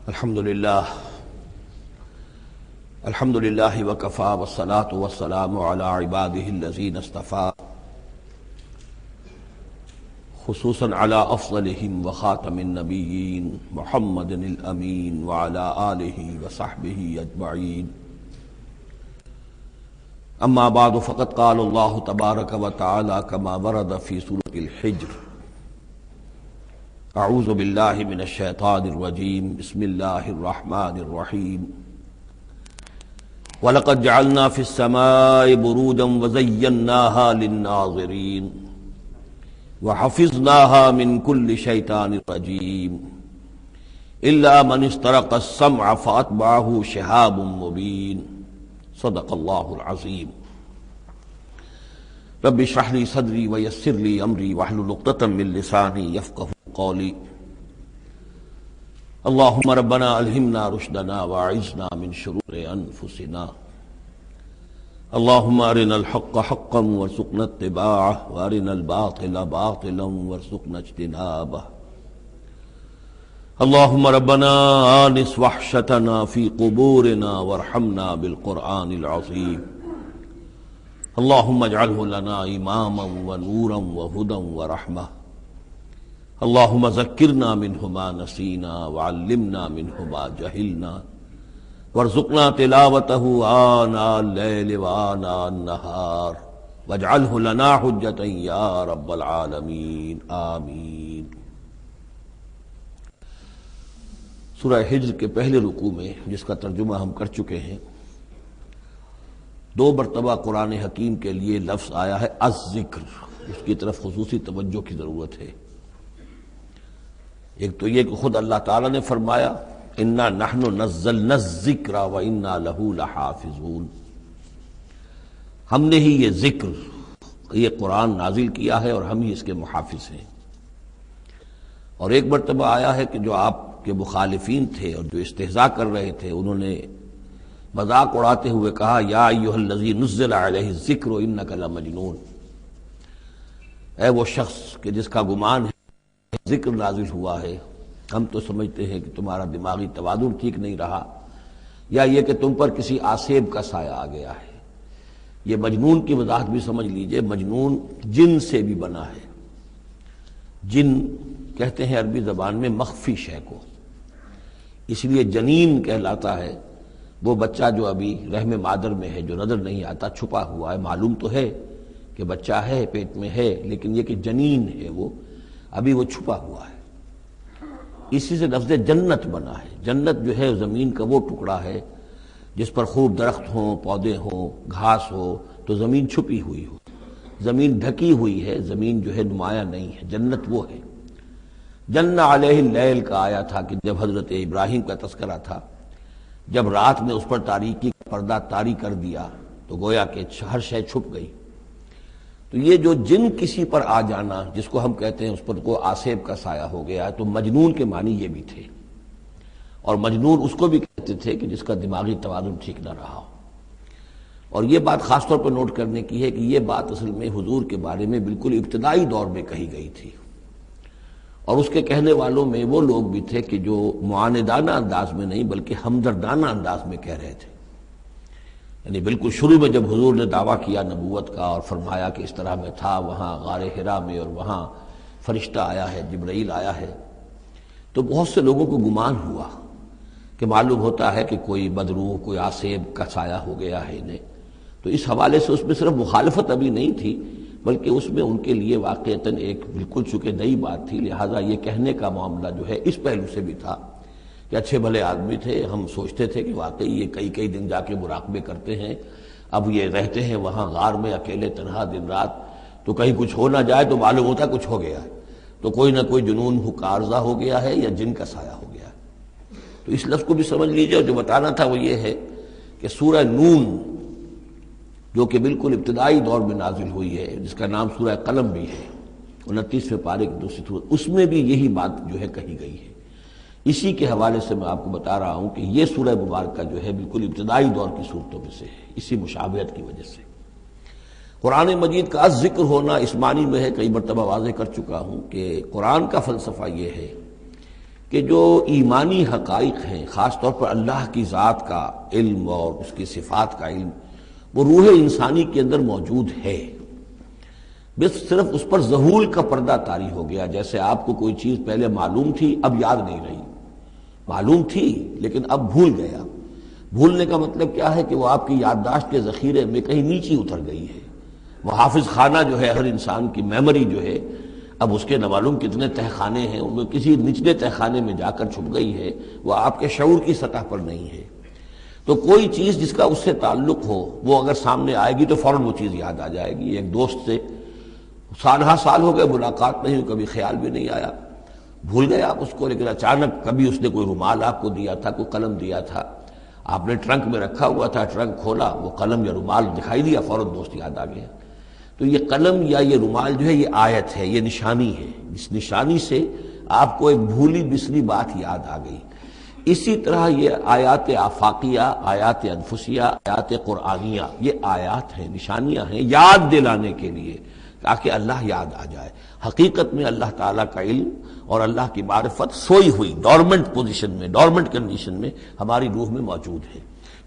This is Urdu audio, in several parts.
الحمد للہ وکفی والصلاة والسلام علی عباده الذین اصطفی خصوصا علی افضلهم وخاتم النبیین محمد الامین وعلی آلہ وصحبہ اجمعین اما بعد فقد قال اللہ تبارک وتعالی کما ورد فی سورۃ الحجر اعوذ باللہ من الشیطان الرجیم بسم اللہ الرحمن الرحیم وَلَقَدْ جَعَلْنَا فِي السَّمَاءِ بُرُوجًا وَزَيَّنَّاهَا لِلنَّاظِرِينَ وَحَفِظْنَاهَا مِنْ كُلِّ شَيْطَانٍ رَجِيمٍ إِلَّا مَنِ اسْتَرَقَ السَّمْعَ فَأَتْبَعَهُ شِهَابٌ مُّبِينٌ صدق اللہ العظیم۔ رب اشرح لي صدری ويسر لي أمری واحلل عقدۃ من لسانی یفقهوا قولی۔ اللہم ربنا الہمنا رشدنا واعذنا من شرور انفسنا، اللہم ارنا الحق حقا وارزقنا اتباعہ وارنا الباطل باطلا وارزقنا اجتنابہ، اللہم ربنا آنس وحشتنا فی قبورنا وارحمنا بالقرآن العظیم، اللہم اجعلہ لنا اماما ونورا وہدا ورحمہ، اللہم ذکرنا منہ ما نسینا وعلمنا منہ ما جہلنا وارزقنا تلاوتہ آناء اللیل وآناء النہار واجعلہ لنا حجتا یا رب العالمین آمین۔ سورہ حجر کے پہلے رکوع میں، جس کا ترجمہ ہم کر چکے ہیں، 2 مرتبہ قرآن حکیم کے لیے لفظ آیا ہے الذکر، اس کی طرف خصوصی توجہ کی ضرورت ہے۔ ایک تو یہ کہ خود اللہ تعالیٰ نے فرمایا انا نحن نزلنا الذکر وانا لہ لحافظون، ہم نے ہی یہ ذکر، یہ قرآن نازل کیا ہے اور ہم ہی اس کے محافظ ہیں۔ اور ایک مرتبہ آیا ہے کہ جو آپ کے مخالفین تھے اور جو استہزاء کر رہے تھے، انہوں نے مذاق اڑاتے ہوئے کہا یا ایھا الذی نزل علیہ الذکر انک لمجنون، اے وہ شخص کہ جس کا گمان ہے ذکر نازل ہوا ہے، ہم تو سمجھتے ہیں کہ تمہارا دماغی توازن ٹھیک نہیں رہا، یا یہ کہ تم پر کسی آسیب کا سایہ آ گیا ہے۔ یہ مجنون کی وضاحت بھی سمجھ لیجئے، مجنون جن سے بھی بنا ہے۔ جن کہتے ہیں عربی زبان میں مخفی شے کو، اس لیے جنین کہلاتا ہے وہ بچہ جو ابھی رحم مادر میں ہے، جو نظر نہیں آتا، چھپا ہوا ہے، معلوم تو ہے کہ بچہ ہے، پیٹ میں ہے، لیکن یہ کہ جنین ہے، وہ ابھی وہ چھپا ہوا ہے۔ اسی سے لفظ جنت بنا ہے۔ جنت جو ہے زمین کا وہ ٹکڑا ہے جس پر خوب درخت ہوں، پودے ہوں، گھاس ہو، تو زمین چھپی ہوئی ہو، زمین ڈھکی ہوئی ہے، زمین جو ہے نمایاں نہیں ہے۔ جنت وہ ہے۔ جن علیہ اللیل کا آیا تھا کہ جب حضرت ابراہیم کا تذکرہ تھا، جب رات نے اس پر تاریکی کا پردہ طاری کر دیا تو گویا کہ ہر شے چھپ گئی۔ تو یہ جو جن کسی پر آ جانا، جس کو ہم کہتے ہیں اس پر کو آسیب کا سایہ ہو گیا، تو مجنون کے معنی یہ بھی تھے۔ اور مجنون اس کو بھی کہتے تھے کہ جس کا دماغی توازن ٹھیک نہ رہا ہو۔ اور یہ بات خاص طور پر نوٹ کرنے کی ہے کہ یہ بات اصل میں حضور کے بارے میں بالکل ابتدائی دور میں کہی گئی تھی، اور اس کے کہنے والوں میں وہ لوگ بھی تھے کہ جو معاندانہ انداز میں نہیں بلکہ ہمدردانہ انداز میں کہہ رہے تھے۔ یعنی بالکل شروع میں جب حضور نے دعویٰ کیا نبوت کا اور فرمایا کہ اس طرح میں تھا وہاں غار حرا میں، اور وہاں فرشتہ آیا ہے، جبرائیل آیا ہے، تو بہت سے لوگوں کو گمان ہوا کہ معلوم ہوتا ہے کہ کوئی بدروح، کوئی آسیب کا سایہ ہو گیا ہے انہیں۔ تو اس حوالے سے اس میں صرف مخالفت ابھی نہیں تھی، بلکہ اس میں ان کے لیے واقعتاً ایک بالکل چونکہ نئی بات تھی، لہٰذا یہ کہنے کا معاملہ جو ہے اس پہلو سے بھی تھا کہ اچھے بھلے آدمی تھے، ہم سوچتے تھے کہ واقعی یہ کئی دن جا کے مراقبے کرتے ہیں، اب یہ رہتے ہیں وہاں غار میں اکیلے تنہا دن رات، تو کہیں کچھ ہو نہ جائے تو معلوم ہوتا کچھ ہو گیا ہے، تو کوئی نہ کوئی جنون عارضہ ہو گیا ہے یا جن کا سایہ ہو گیا ہے۔ تو اس لفظ کو بھی سمجھ لیجئے، اور جو بتانا تھا وہ یہ ہے کہ سورہ نون جو کہ بالکل ابتدائی دور میں نازل ہوئی ہے، جس کا نام سورہ قلم بھی ہے، 29ویں پارے کی دوسری سورت، اس میں بھی یہی بات جو ہے کہی گئی ہے۔ اسی کے حوالے سے میں آپ کو بتا رہا ہوں کہ یہ سورہ مبارکہ جو ہے بالکل ابتدائی دور کی صورتوں میں سے ہے، اسی مشابہت کی وجہ سے۔ قرآن مجید کا ذکر ہونا اس معنی میں ہے، کئی مرتبہ واضح کر چکا ہوں کہ قرآن کا فلسفہ یہ ہے کہ جو ایمانی حقائق ہیں، خاص طور پر اللہ کی ذات کا علم اور اس کی صفات کا علم، وہ روح انسانی کے اندر موجود ہے، بس صرف اس پر ظہول کا پردہ طاری ہو گیا۔ جیسے آپ کو کوئی چیز پہلے معلوم تھی، اب یاد نہیں رہی، معلوم تھی لیکن اب بھول گیا۔ بھولنے کا مطلب کیا ہے کہ وہ آپ کی یادداشت کے ذخیرے میں کہیں نیچے اتر گئی ہے۔ وہ حافظ خانہ جو ہے، ہر انسان کی میموری جو ہے، اب اس کے نہ معلوم کتنے تہہ خانے ہیں، ان میں کسی نچلے تہہ خانے میں جا کر چھپ گئی ہے، وہ آپ کے شعور کی سطح پر نہیں ہے۔ تو کوئی چیز جس کا اس سے تعلق ہو، وہ اگر سامنے آئے گی تو فوراً وہ چیز یاد آ جائے گی۔ ایک دوست سے سالہ سال ہو گئے ملاقات نہیں ہوئی، کبھی خیال بھی نہیں آیا، بھول گئے آپ اس کو، لیکن اچانک کبھی اس نے کوئی رومال آپ کو دیا تھا، کوئی قلم دیا تھا، آپ نے ٹرنک میں رکھا ہوا تھا، ٹرنک کھولا، وہ قلم یا رومال دکھائی دیا، فوراً دوست یاد آ گیا۔ تو یہ قلم یا یہ رومال جو ہے، یہ آیت ہے، یہ نشانی ہے، اس نشانی سے آپ کو ایک بھولی بسری بات یاد آ گئی۔ اسی طرح یہ آیات آفاقیہ، آیات انفسیہ، آیات قرآنیہ، یہ آیات ہیں، نشانیاں ہیں یاد دلانے کے لیے، تاکہ اللہ یاد آ جائے۔ حقیقت میں اللہ تعالیٰ کا علم اور اللہ کی معرفت سوئی ہوئی ڈورمنٹ پوزیشن میں، ڈورمنٹ کنڈیشن میں ہماری روح میں موجود ہے۔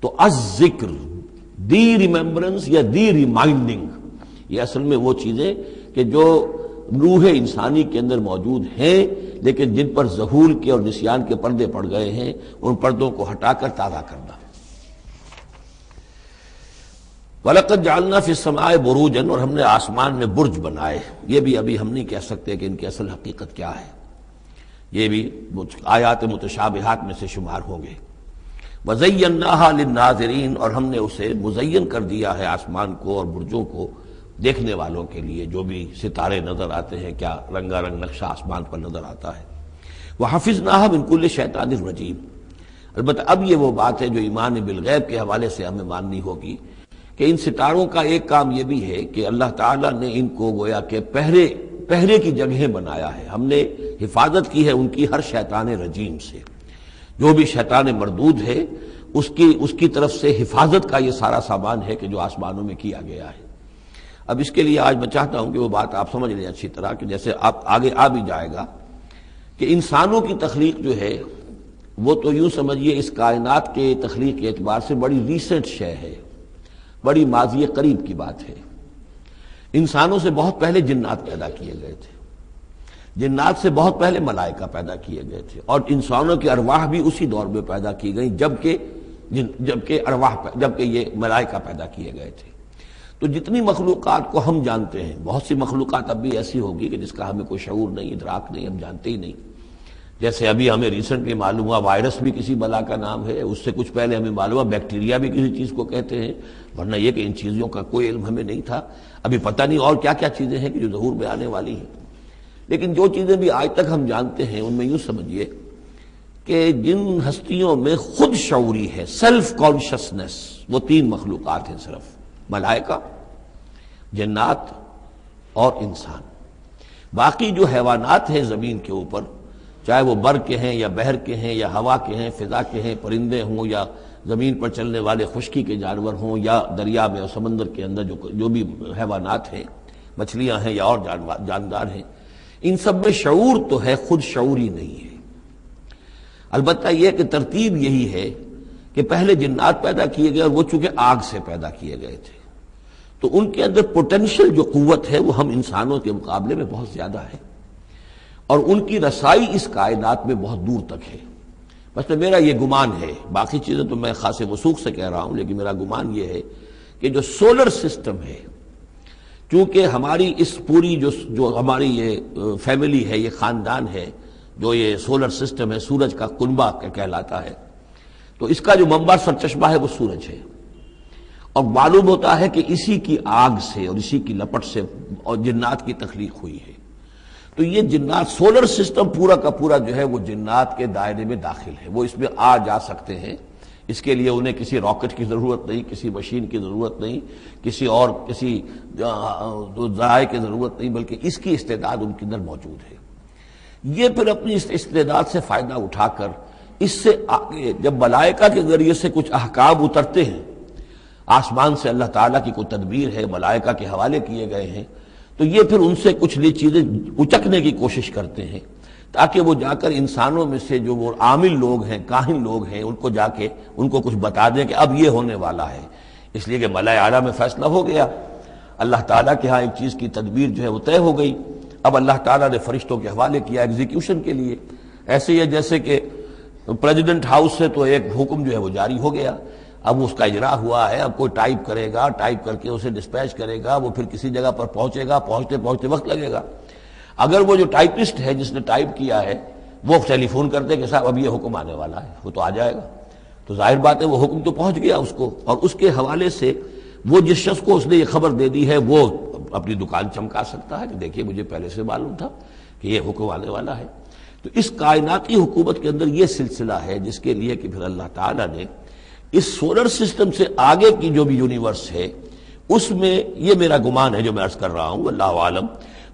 تو الذکر، دی ریممبرنس یا دی ریمائنڈنگ، یہ اصل میں وہ چیزیں کہ جو روح انسانی کے اندر موجود ہیں، لیکن جن پر ظہور کے اور نسیان کے پردے پڑ گئے ہیں، ان پردوں کو ہٹا کر تازہ کرنا۔ وَلَقَدْ جَعَلْنَا فِي السَّمَاءِ بُرُوجًا، اور ہم نے آسمان میں برج بنائے۔ یہ بھی ابھی ہم نہیں کہہ سکتے کہ ان کی اصل حقیقت کیا ہے، یہ بھی آیات متشابہات میں سے شمار ہوں گے۔ وَزَيَّنَّاهَا لِلنَّاظِرِينَ، اور ہم نے اسے مزین کر دیا ہے آسمان کو اور برجوں کو دیکھنے والوں کے لیے، جو بھی ستارے نظر آتے ہیں، کیا رنگا رنگ نقشہ آسمان پر نظر آتا ہے۔ وَحَفِظْنَاهَا مِنْ كُلِّ شَيْطَانٍ رَجِيمٍ، البتہ اب یہ وہ بات ہے جو ایمان بالغیب کے حوالے سے ہمیں ماننی ہوگی کہ ان ستاروں کا ایک کام یہ بھی ہے کہ اللہ تعالیٰ نے ان کو گویا کہ پہرے کی جگہیں بنایا ہے، ہم نے حفاظت کی ہے ان کی ہر شیطان رجیم سے۔ جو بھی شیطان مردود ہے اس کی طرف سے حفاظت کا یہ سارا سامان ہے کہ جو آسمانوں میں کیا گیا ہے۔ اب اس کے لیے آج میں چاہتا ہوں کہ وہ بات آپ سمجھ لیں اچھی طرح، کہ جیسے آپ آگے آ بھی جائے گا کہ انسانوں کی تخلیق جو ہے وہ تو یوں سمجھیے اس کائنات کے تخلیق کے اعتبار سے بڑی ریسنٹ شے ہے، بڑی ماضی قریب کی بات ہے۔ انسانوں سے بہت پہلے جنات پیدا کیے گئے تھے، جنات سے بہت پہلے ملائکہ پیدا کیے گئے تھے، اور انسانوں کی ارواح بھی اسی دور میں پیدا کی گئیں جبکہ یہ ملائکہ پیدا کیے گئے تھے۔ تو جتنی مخلوقات کو ہم جانتے ہیں، بہت سی مخلوقات اب بھی ایسی ہوگی کہ جس کا ہمیں کوئی شعور نہیں، ادراک نہیں، ہم جانتے ہی نہیں۔ جیسے ابھی ہمیں ریسنٹلی معلوم ہوا وائرس بھی کسی بلا کا نام ہے، اس سے کچھ پہلے ہمیں معلوم ہوا بیکٹیریا بھی کسی چیز کو کہتے ہیں، ورنہ یہ کہ ان چیزوں کا کوئی علم ہمیں نہیں تھا۔ ابھی پتہ نہیں اور کیا کیا چیزیں ہیں کہ جو ظہور میں آنے والی ہیں، لیکن جو چیزیں بھی آج تک ہم جانتے ہیں ان میں یوں سمجھیے کہ جن ہستیوں میں خود شعوری ہے، سیلف کانشسنس، وہ تین مخلوقات ہیں صرف، ملائکہ، جنات اور انسان۔ باقی جو حیوانات ہیں زمین کے اوپر، چاہے وہ بر کے ہیں یا بحر کے ہیں یا ہوا کے ہیں، فضا کے ہیں، پرندے ہوں یا زمین پر چلنے والے خشکی کے جانور ہوں یا دریا میں اور سمندر کے اندر جو بھی حیوانات ہیں، مچھلیاں ہیں یا اور جاندار ہیں، ان سب میں شعور تو ہے، خود شعوری نہیں ہے۔ البتہ یہ کہ ترتیب یہی ہے کہ پہلے جنات پیدا کیے گئے اور وہ چونکہ آگ سے پیدا کیے گئے تھے، تو ان کے اندر پوٹینشل جو قوت ہے وہ ہم انسانوں کے مقابلے میں بہت زیادہ ہے، اور ان کی رسائی اس کائنات میں بہت دور تک ہے۔ بس میرا یہ گمان ہے، باقی چیزیں تو میں خاص وثوق سے کہہ رہا ہوں، لیکن میرا گمان یہ ہے کہ جو سولر سسٹم ہے، چونکہ ہماری اس پوری جو ہماری یہ فیملی ہے، یہ خاندان ہے، جو یہ سولر سسٹم ہے، سورج کا کنبہ کہلاتا ہے، تو اس کا جو منبع سرچشمہ ہے وہ سورج ہے، اور معلوم ہوتا ہے کہ اسی کی آگ سے اور اسی کی لپٹ سے اور جنات کی تخلیق ہوئی ہے۔ تو یہ جنات، سولر سسٹم پورا کا پورا جو ہے وہ جنات کے دائرے میں داخل ہے، وہ اس میں آ جا سکتے ہیں۔ اس کے لیے انہیں کسی راکٹ کی ضرورت نہیں، کسی مشین کی ضرورت نہیں، کسی ذرائع کی ضرورت نہیں، بلکہ اس کی استعداد ان کے اندر موجود ہے۔ یہ پھر اپنی اس استعداد سے فائدہ اٹھا کر اس سے آگے جب ملائکہ کے ذریعے سے کچھ احکام اترتے ہیں، آسمان سے اللہ تعالیٰ کی کوئی تدبیر ہے، ملائکہ کے حوالے کیے گئے ہیں، تو یہ پھر ان سے کچھ چیزیں اچکنے کی کوشش کرتے ہیں، تاکہ وہ جا کر انسانوں میں سے جو وہ عامل لوگ ہیں، کاہن لوگ ہیں، ان کو جا کے ان کو کچھ بتا دیں کہ اب یہ ہونے والا ہے، اس لیے کہ ملائے اعلیٰ میں فیصلہ ہو گیا، اللہ تعالیٰ کے ہاں ایک چیز کی تدبیر جو ہے وہ طے ہو گئی، اب اللہ تعالیٰ نے فرشتوں کے حوالے کیا ایگزیکیوشن کے لیے۔ ایسے ہی ہے جیسے کہ پریزیڈنٹ ہاؤس سے تو ایک حکم جو ہے وہ جاری ہو گیا، اب اس کا اجرا ہوا ہے، اب کوئی ٹائپ کرے گا، ٹائپ کر کے اسے ڈسپیچ کرے گا، وہ پھر کسی جگہ پر پہنچے گا، پہنچتے پہنچتے وقت لگے گا۔ اگر وہ جو ٹائپسٹ ہے جس نے ٹائپ کیا ہے وہ ٹیلی فون کرتے کہ صاحب اب یہ حکم آنے والا ہے، وہ تو آ جائے گا، تو ظاہر بات ہے وہ حکم تو پہنچ گیا اس کو، اور اس کے حوالے سے وہ جس شخص کو اس نے یہ خبر دے دی ہے وہ اپنی دکان چمکا سکتا ہے کہ دیکھیے مجھے پہلے سے معلوم تھا کہ یہ حکم آنے والا ہے۔ تو اس کائناتی حکومت کے اندر یہ سلسلہ ہے جس کے لیے کہ پھر اللہ تعالیٰ نے اس سولر سسٹم سے آگے کی جو بھی یونیورس ہے اس میں، یہ میرا گمان ہے جو میں عرض کر رہا ہوں اللہ عالم،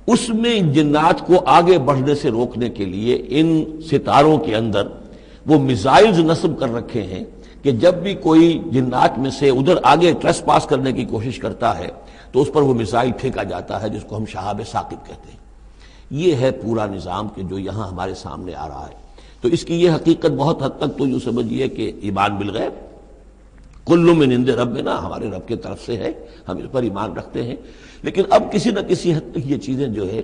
اس میں جنات کو آگے بڑھنے سے روکنے کے لیے ان ستاروں کے اندر وہ میزائلز نصب کر رکھے ہیں کہ جب بھی کوئی جنات میں سے ادھر آگے ٹریس پاس کرنے کی کوشش کرتا ہے تو اس پر وہ میزائل پھینکا جاتا ہے جس کو ہم شہاب ثاقب کہتے ہیں۔ یہ ہے پورا نظام کہ جو یہاں ہمارے سامنے آ رہا ہے۔ تو اس کی یہ حقیقت بہت حد تک تو یوں سمجھیے کہ ایمان بالغیب، کل من عند ربنا، ہمارے رب کی طرف سے ہے، ہم اس پر ایمان رکھتے ہیں، لیکن اب کسی نہ کسی حد تک یہ چیزیں جو ہے،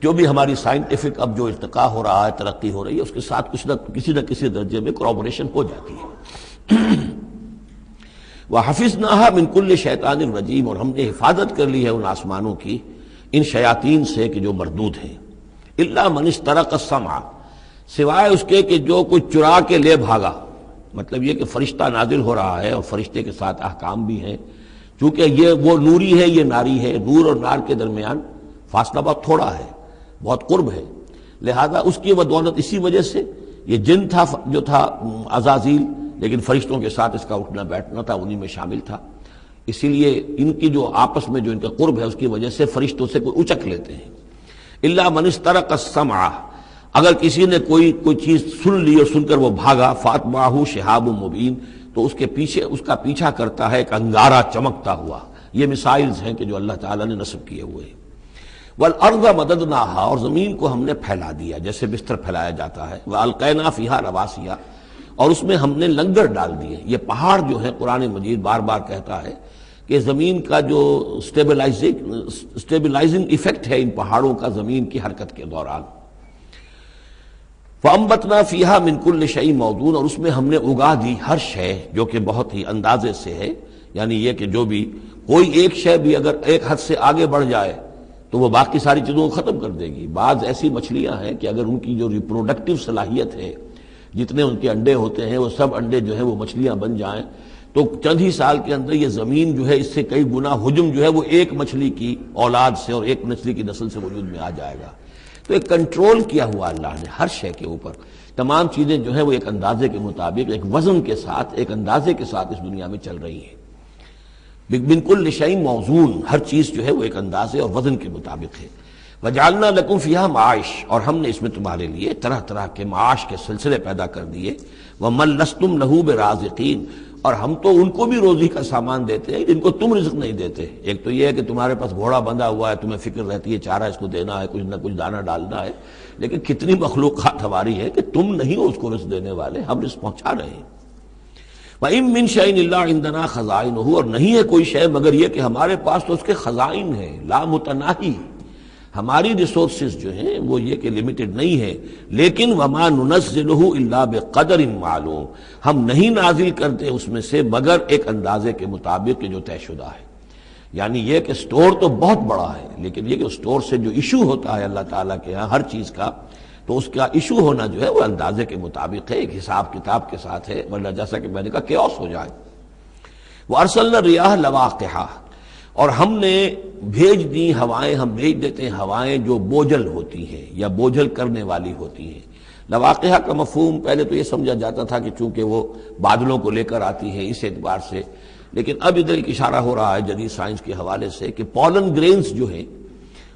جو بھی ہماری سائنٹیفک اب جو ارتقاء ہو رہا ہے، ترقی ہو رہی ہے، اس کے ساتھ کسی نہ کسی درجے میں کوریبوریشن ہو جاتی ہے۔ وَحَفِظْنَاهَا مِنْ كُلِّ شَيْطَانٍ رَجِيمٍ، اور ہم نے حفاظت کر لی ہے ان آسمانوں کی ان شیاطین سے کہ جو مردود ہیں، إِلَّا مَنِ اسْتَرَقَ السَّمْعَ، سوائے اس کے کہ جو کوئی چرا کے لے بھاگا، مطلب یہ کہ فرشتہ نازل ہو رہا ہے اور فرشتے کے ساتھ احکام بھی ہیں، چونکہ یہ وہ نوری ہے، یہ ناری ہے، نور اور نار کے درمیان فاصلہ بہت تھوڑا ہے، بہت قرب ہے، لہذا اس کی بدولت اسی وجہ سے یہ جن تھا جو تھا عزازیل، لیکن فرشتوں کے ساتھ اس کا اٹھنا بیٹھنا تھا، انہی میں شامل تھا، اسی لیے ان کی جو آپس میں جو ان کا قرب ہے اس کی وجہ سے فرشتوں سے کوئی اچک لیتے ہیں۔ الا من استرق السمع، اگر کسی نے کوئی چیز سن لی اور سن کر وہ بھاگا، فاتبعہ شہاب مبین، تو اس کے پیچھے اس کا پیچھا کرتا ہے ایک انگارہ چمکتا ہوا۔ یہ مثائلز ہیں کہ جو اللہ تعالیٰ نے نصب کیے ہوئے ہیں۔ والارض مددناہا، اور زمین کو ہم نے پھیلا دیا جیسے بستر پھیلایا جاتا ہے، والقینا فیہا رواسیا، اور اس میں ہم نے لنگر ڈال دیے۔ یہ پہاڑ جو ہے قرآن مجید بار بار کہتا ہے کہ زمین کا جو سٹیبلائزنگ ایفیکٹ ہے ان پہاڑوں کا زمین کی حرکت کے دوران۔ فَأَنبَتْنَا فِيهَا مِنْ كُلِّ شَيْءٍ مَوْزُونٍ، اور اس میں ہم نے اگا دی ہر شے جو کہ بہت ہی اندازے سے ہے، یعنی یہ کہ جو بھی کوئی ایک شے بھی اگر ایک حد سے آگے بڑھ جائے تو وہ باقی ساری چیزوں کو ختم کر دے گی۔ بعض ایسی مچھلیاں ہیں کہ اگر ان کی جو ریپروڈکٹیو صلاحیت ہے، جتنے ان کے انڈے ہوتے ہیں وہ سب انڈے جو ہیں وہ مچھلیاں بن جائیں تو چند ہی سال کے اندر یہ زمین جو ہے اس سے کئی گنا حجم جو ہے وہ ایک مچھلی کی اولاد سے اور ایک مچھلی کی نسل سے وجود میں آ جائے گا۔ تو ایک کنٹرول کیا ہوا اللہ نے ہر شے کے اوپر، تمام چیزیں جو ہیں وہ ایک اندازے کے مطابق، ایک وزن کے ساتھ، ایک اندازے کے ساتھ اس دنیا میں چل رہی ہیں۔ من کل شیء موزون، ہر چیز جو ہے وہ ایک اندازے اور وزن کے مطابق ہے۔ وجعلنا لکم فیہا معاش، اور ہم نے اس میں تمہارے لیے طرح طرح کے معاش کے سلسلے پیدا کر دیے۔ ومن لستم لہ برازقین، اور ہم تو ان کو بھی روزی کا سامان دیتے ہیں جن کو تم رزق نہیں دیتے۔ ایک تو یہ ہے کہ تمہارے پاس گھوڑا بندھا ہوا ہے، تمہیں فکر رہتی ہے چارہ اس کو دینا ہے، کچھ نہ کچھ دانہ ڈالنا ہے، لیکن کتنی مخلوقات ہماری ہے کہ تم نہیں ہو اس کو رزق دینے والے، ہم رزق پہنچا رہے ہیں۔ وَإِن مِّن شَيْءٍ إِلَّا عِندَنَا خَزَائِنُهُ، اور نہیں ہے کوئی شے مگر یہ کہ ہمارے پاس تو اس کے خزائن ہیں، لا متناہی، ہماری ریسورسز جو ہیں وہ یہ کہ لمیٹڈ نہیں ہے، لیکن وَمَا نُنَزِّلُهُ إِلَّا بِقَدَرٍ معلوم، ہم نہیں نازل کرتے اس میں سے مگر ایک اندازے کے مطابق کہ جو طے شدہ ہے۔ یعنی یہ کہ سٹور تو بہت بڑا ہے، لیکن یہ کہ سٹور سے جو ایشو ہوتا ہے اللہ تعالیٰ کے ہاں ہر چیز کا، تو اس کا ایشو ہونا جو ہے وہ اندازے کے مطابق ہے، ایک حساب کتاب کے ساتھ ہے، ورنہ جیسا کہ میں نے کہا کیوس ہو جائے۔ وَأَرْسَلْنَا الرِّيَاحَ لَوَاقِحَ، اور ہم نے بھیج دی ہوائیں، ہم بھیج دیتے ہیں ہوائیں جو بوجھل ہوتی ہیں یا بوجھل کرنے والی ہوتی ہیں۔ لواقعہ کا مفہوم پہلے تو یہ سمجھا جاتا تھا کہ چونکہ وہ بادلوں کو لے کر آتی ہے اس اعتبار سے، لیکن اب ادھر ایک اشارہ ہو رہا ہے جدید سائنس کے حوالے سے کہ پولن گرینز جو ہیں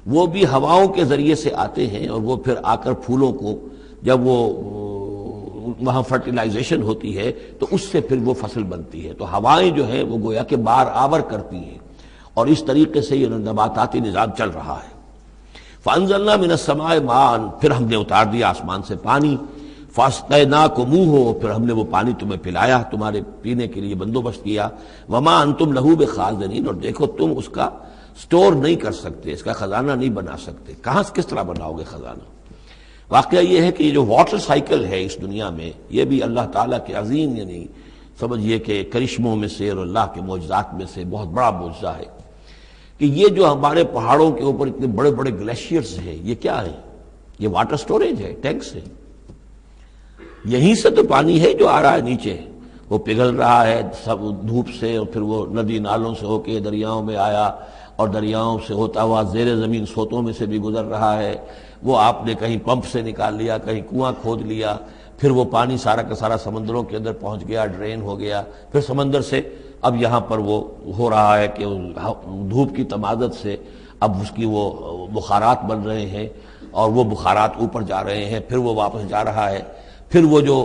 وہ بھی ہواؤں کے ذریعے سے آتے ہیں، اور وہ پھر آ کر پھولوں کو جب وہ وہاں فرٹیلائزیشن ہوتی ہے تو اس سے پھر وہ فصل بنتی ہے۔ تو ہوائیں جو ہیں وہ گویا کہ بار آور کرتی ہیں، اور اس طریقے سے یہ نباتاتی نظام چل رہا ہے۔ فانزلنا من السماء ماء، پھر ہم نے اتار دیا آسمان سے پانی، فاسقیناکموہ، پھر ہم نے وہ پانی تمہیں پلایا، تمہارے پینے کے لیے بندوبست کیا، وما انتم لہ بخازنین، اور دیکھو تم اس کا سٹور نہیں کر سکتے، اس کا خزانہ نہیں بنا سکتے۔ کہاں سے کس طرح بناؤ گے خزانہ؟ واقعہ یہ ہے کہ یہ جو واٹر سائیکل ہے اس دنیا میں، یہ بھی اللہ تعالیٰ کے عظیم، یعنی سمجھیے کہ کرشموں میں سے اور اللہ کے معجزات میں سے بہت بڑا معجزہ ہے کہ یہ جو ہمارے پہاڑوں کے اوپر اتنے بڑے بڑے گلیشیئرز ہیں، یہ کیا ہے؟ یہ واٹر سٹوریج ہے، ٹینکس ہے۔ یہیں سے تو پانی ہے جو آ رہا ہے نیچے، وہ پگھل رہا ہے سب دھوپ سے، اور پھر وہ ندی نالوں سے ہو کے دریاؤں میں آیا، اور دریاؤں سے ہوتا ہوا زیر زمین سوتوں میں سے بھی گزر رہا ہے۔ وہ آپ نے کہیں پمپ سے نکال لیا، کہیں کنواں کھود لیا، پھر وہ پانی سارا کا سارا سمندروں کے اندر پہنچ گیا، ڈرین ہو گیا، پھر سمندر سے اب یہاں پر وہ ہو رہا ہے کہ دھوپ کی تمادت سے اب اس کی وہ بخارات بن رہے ہیں، اور وہ بخارات اوپر جا رہے ہیں، پھر وہ واپس جا رہا ہے، پھر وہ جو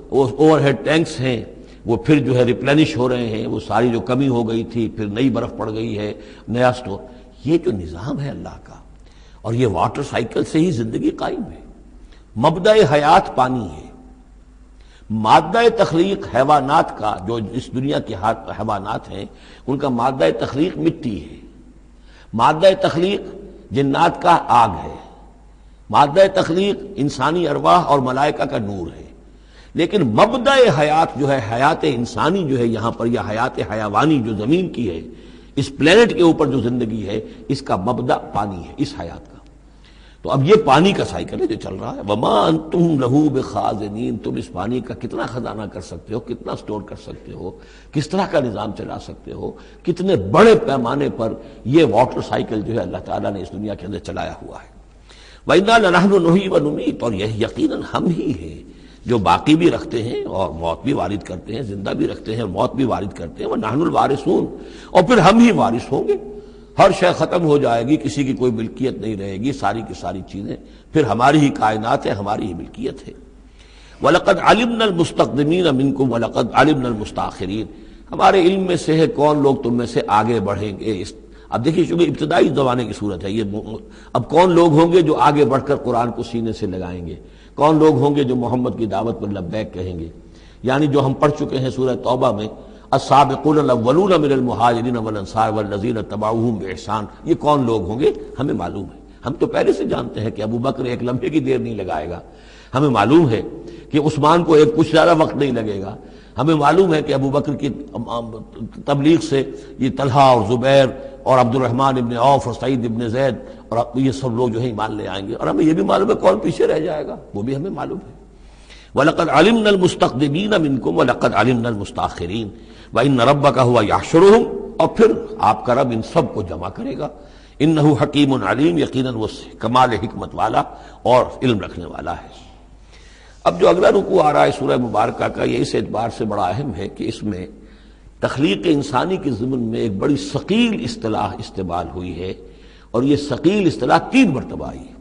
اوور ہیڈ ٹینکس ہیں وہ پھر جو ہے ریپلینش ہو رہے ہیں، وہ ساری جو کمی ہو گئی تھی پھر نئی برف پڑ گئی ہے، نیا سٹور۔ یہ جو نظام ہے اللہ کا، اور یہ واٹر سائیکل سے ہی زندگی قائم ہے۔ مبدأ حیات پانی ہے، مادہ تخلیق حیوانات کا، جو اس دنیا کے حیوانات ہیں ان کا مادہ تخلیق مٹی ہے، مادہ تخلیق جنات کا آگ ہے، مادہ تخلیق انسانی ارواح اور ملائکہ کا نور ہے، لیکن مبدأ حیات جو ہے، حیات انسانی جو ہے یہاں پر، یا حیات حیوانی جو زمین کی ہے، اس پلینٹ کے اوپر جو زندگی ہے، اس کا مبدأ پانی ہے، اس حیات کا۔ تو اب یہ پانی کا سائیکل ہے جو چل رہا ہے۔ وما انتم لہ بخازنین، تم اس پانی کا کتنا خزانہ کر سکتے ہو، کتنا سٹور کر سکتے ہو، کس طرح کا نظام چلا سکتے ہو، کتنے بڑے پیمانے پر یہ واٹر سائیکل جو ہے اللہ تعالیٰ نے اس دنیا کے اندر چلایا ہوا ہے۔ وَإِنَّا لَنَحْنُ نُحْيِي وَنُمِيتُ، اور یہ یقیناً ہم ہی ہیں جو باقی بھی رکھتے ہیں اور موت بھی وارد کرتے ہیں، زندہ بھی رکھتے ہیں اور موت بھی وارد کرتے ہیں، وَنَحْنُ الْوَارِثُونَ، اور پھر ہم ہی وارث ہوں گے۔ ہر شے ختم ہو جائے گی، کسی کی کوئی ملکیت نہیں رہے گی، ساری کی ساری چیزیں پھر ہماری ہی کائنات ہے، ہماری ہی ملکیت ہے۔ وَلَقَدْ عَلِمْنَا الْمُسْتَقْدِمِينَ مِنْكُمْ وَلَقَدْ عَلِمْنَا الْمُسْتَأْخِرِينَ، ہمارے علم میں سے ہے کون لوگ تم میں سے آگے بڑھیں گے۔ اب دیکھیے چونکہ ابتدائی زمانے کی صورت ہے یہ، اب کون لوگ ہوں گے جو آگے بڑھ کر قرآن کو سینے سے لگائیں گے، کون لوگ ہوں گے جو محمد کی دعوت پر لبیک کہیں گے، یعنی جو ہم پڑھ چکے ہیں سورہ توبہ میں، السابقون الاولون من المہاجرین والانصار والذین اتبعوہم بإحسان، یہ کون لوگ ہوں گے ہمیں معلوم ہے، ہم تو پہلے سے جانتے ہیں کہ ابو بکر ایک لمحے کی دیر نہیں لگائے گا، ہمیں معلوم ہے کہ عثمان کو ایک کچھ زیادہ وقت نہیں لگے گا، ہمیں معلوم ہے کہ ابو بکر کی تبلیغ سے یہ طلحہ اور زبیر اور عبد الرحمن ابن عوف اور سعید ابن زید اور یہ سب لوگ جو ہے ایمان لے آئیں گے، اور ہمیں یہ بھی معلوم ہے کون پیچھے رہ جائے گا، وہ بھی ہمیں معلوم ہے۔ وَلَقَدْ عَلِمْنَا الْمُسْتَقْدِمِينَ مِنْكُمْ وَلَقَدْ عَلِمْنَا الْمُسْتَأْخِرِينَ وَإِنَّ رَبَّكَ هُوَ يَحْشُرُهُمْ، اور پھر آپ کا رب ان سب کو جمع کرے گا۔ إِنَّهُ حَكِيمٌ عَلِيمٌ، یقیناً وہ کمال حکمت والا اور علم رکھنے والا ہے۔ اب جو اگلا رکوع آ رہا ہے سورہ مبارکہ کا، یہ اس اعتبار سے بڑا اہم ہے کہ اس میں تخلیق انسانی کے ضمن میں ایک بڑی ثقیل اصطلاح استعمال ہوئی ہے، اور یہ ثقیل اصطلاح 3 مرتبہ آئی ہے۔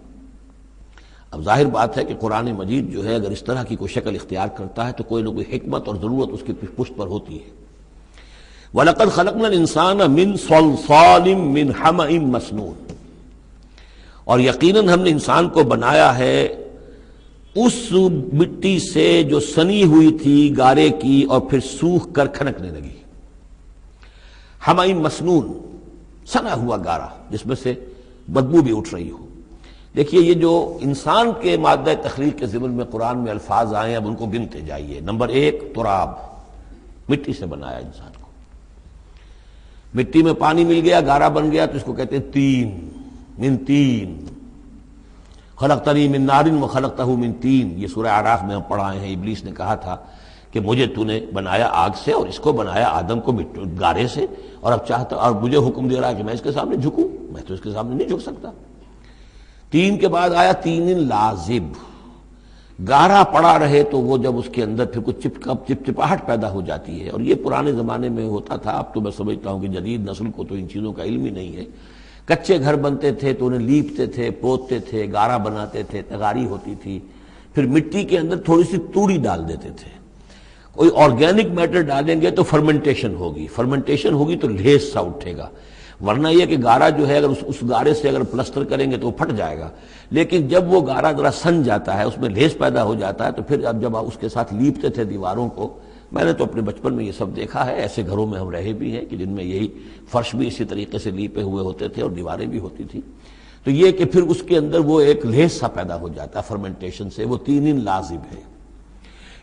اب ظاہر بات ہے کہ قرآن مجید جو ہے اگر اس طرح کی کوئی شکل اختیار کرتا ہے تو کوئی نہ کوئی حکمت اور ضرورت اس کی پشت پر ہوتی ہے۔ وَلَقَدْ خَلَقْنَا الْإِنسَانَ مِنْ صَلْصَالٍ مِّنْ حَمَإٍ مَّسْنُونٍ، اور یقیناً ہم نے انسان کو بنایا ہے اس مٹی سے جو سنی ہوئی تھی گارے کی اور پھر سوکھ کر کھنکنے لگی۔ حَمَإٍ مسنون، سنا ہوا گارا جس میں سے بدبو بھی اٹھ رہی ہو۔ دیکھیے یہ جو انسان کے مادہ تخلیق کے ضمن میں قرآن میں الفاظ آئے ہیں، اب ان کو گنتے جائیے۔ نمبر 1 تراب، مٹی سے بنایا انسان کو، مٹی میں پانی مل گیا، گارا بن گیا تو اس کو کہتے ہیں تین، من تین، خلقتنی من نار وخلقتہ من تین، یہ سورہ اعراف میں ہم پڑھائے ہیں۔ ابلیس نے کہا تھا کہ مجھے تو نے بنایا آگ سے اور اس کو بنایا آدم کو گارے سے، اور اب چاہتا اور مجھے حکم دے رہا ہے کہ میں اس کے سامنے جھکوں، میں تو اس کے سامنے نہیں جھک سکتا۔ 3 کے بعد آیا 3 لازب، گارا پڑا رہے تو وہ جب اس کے اندر پھر کچھ چپچپاہٹ پیدا ہو جاتی ہے، اور یہ پرانے زمانے میں ہوتا تھا، اب تو میں سمجھتا ہوں کہ جدید نسل کو تو ان چیزوں کا علم ہی نہیں ہے۔ کچے گھر بنتے تھے تو انہیں لیپتے تھے، پوتتے تھے، گارا بناتے تھے، تغاری ہوتی تھی، پھر مٹی کے اندر تھوڑی سی توڑی ڈال دیتے تھے۔ کوئی آرگینک میٹر ڈالیں گے تو فرمنٹیشن ہوگی، فرمنٹیشن ہوگی تو لیس سا اٹھے گا، ورنہ یہ کہ گارا جو ہے اگر اس گارے سے اگر پلسٹر کریں گے تو وہ پھٹ جائے گا، لیکن جب وہ گارا ذرا سن جاتا ہے، اس میں لیس پیدا ہو جاتا ہے، تو پھر اب جب آپ اس کے ساتھ لیپتے تھے دیواروں کو، میں نے تو اپنے بچپن میں یہ سب دیکھا ہے، ایسے گھروں میں ہم رہے بھی ہیں کہ جن میں یہی فرش بھی اسی طریقے سے لیپے ہوئے ہوتے تھے اور دیواریں بھی ہوتی تھی، تو یہ کہ پھر اس کے اندر وہ ایک لیس سا پیدا ہو جاتا ہے فرمنٹیشن سے، وہ تینین لازم ہے۔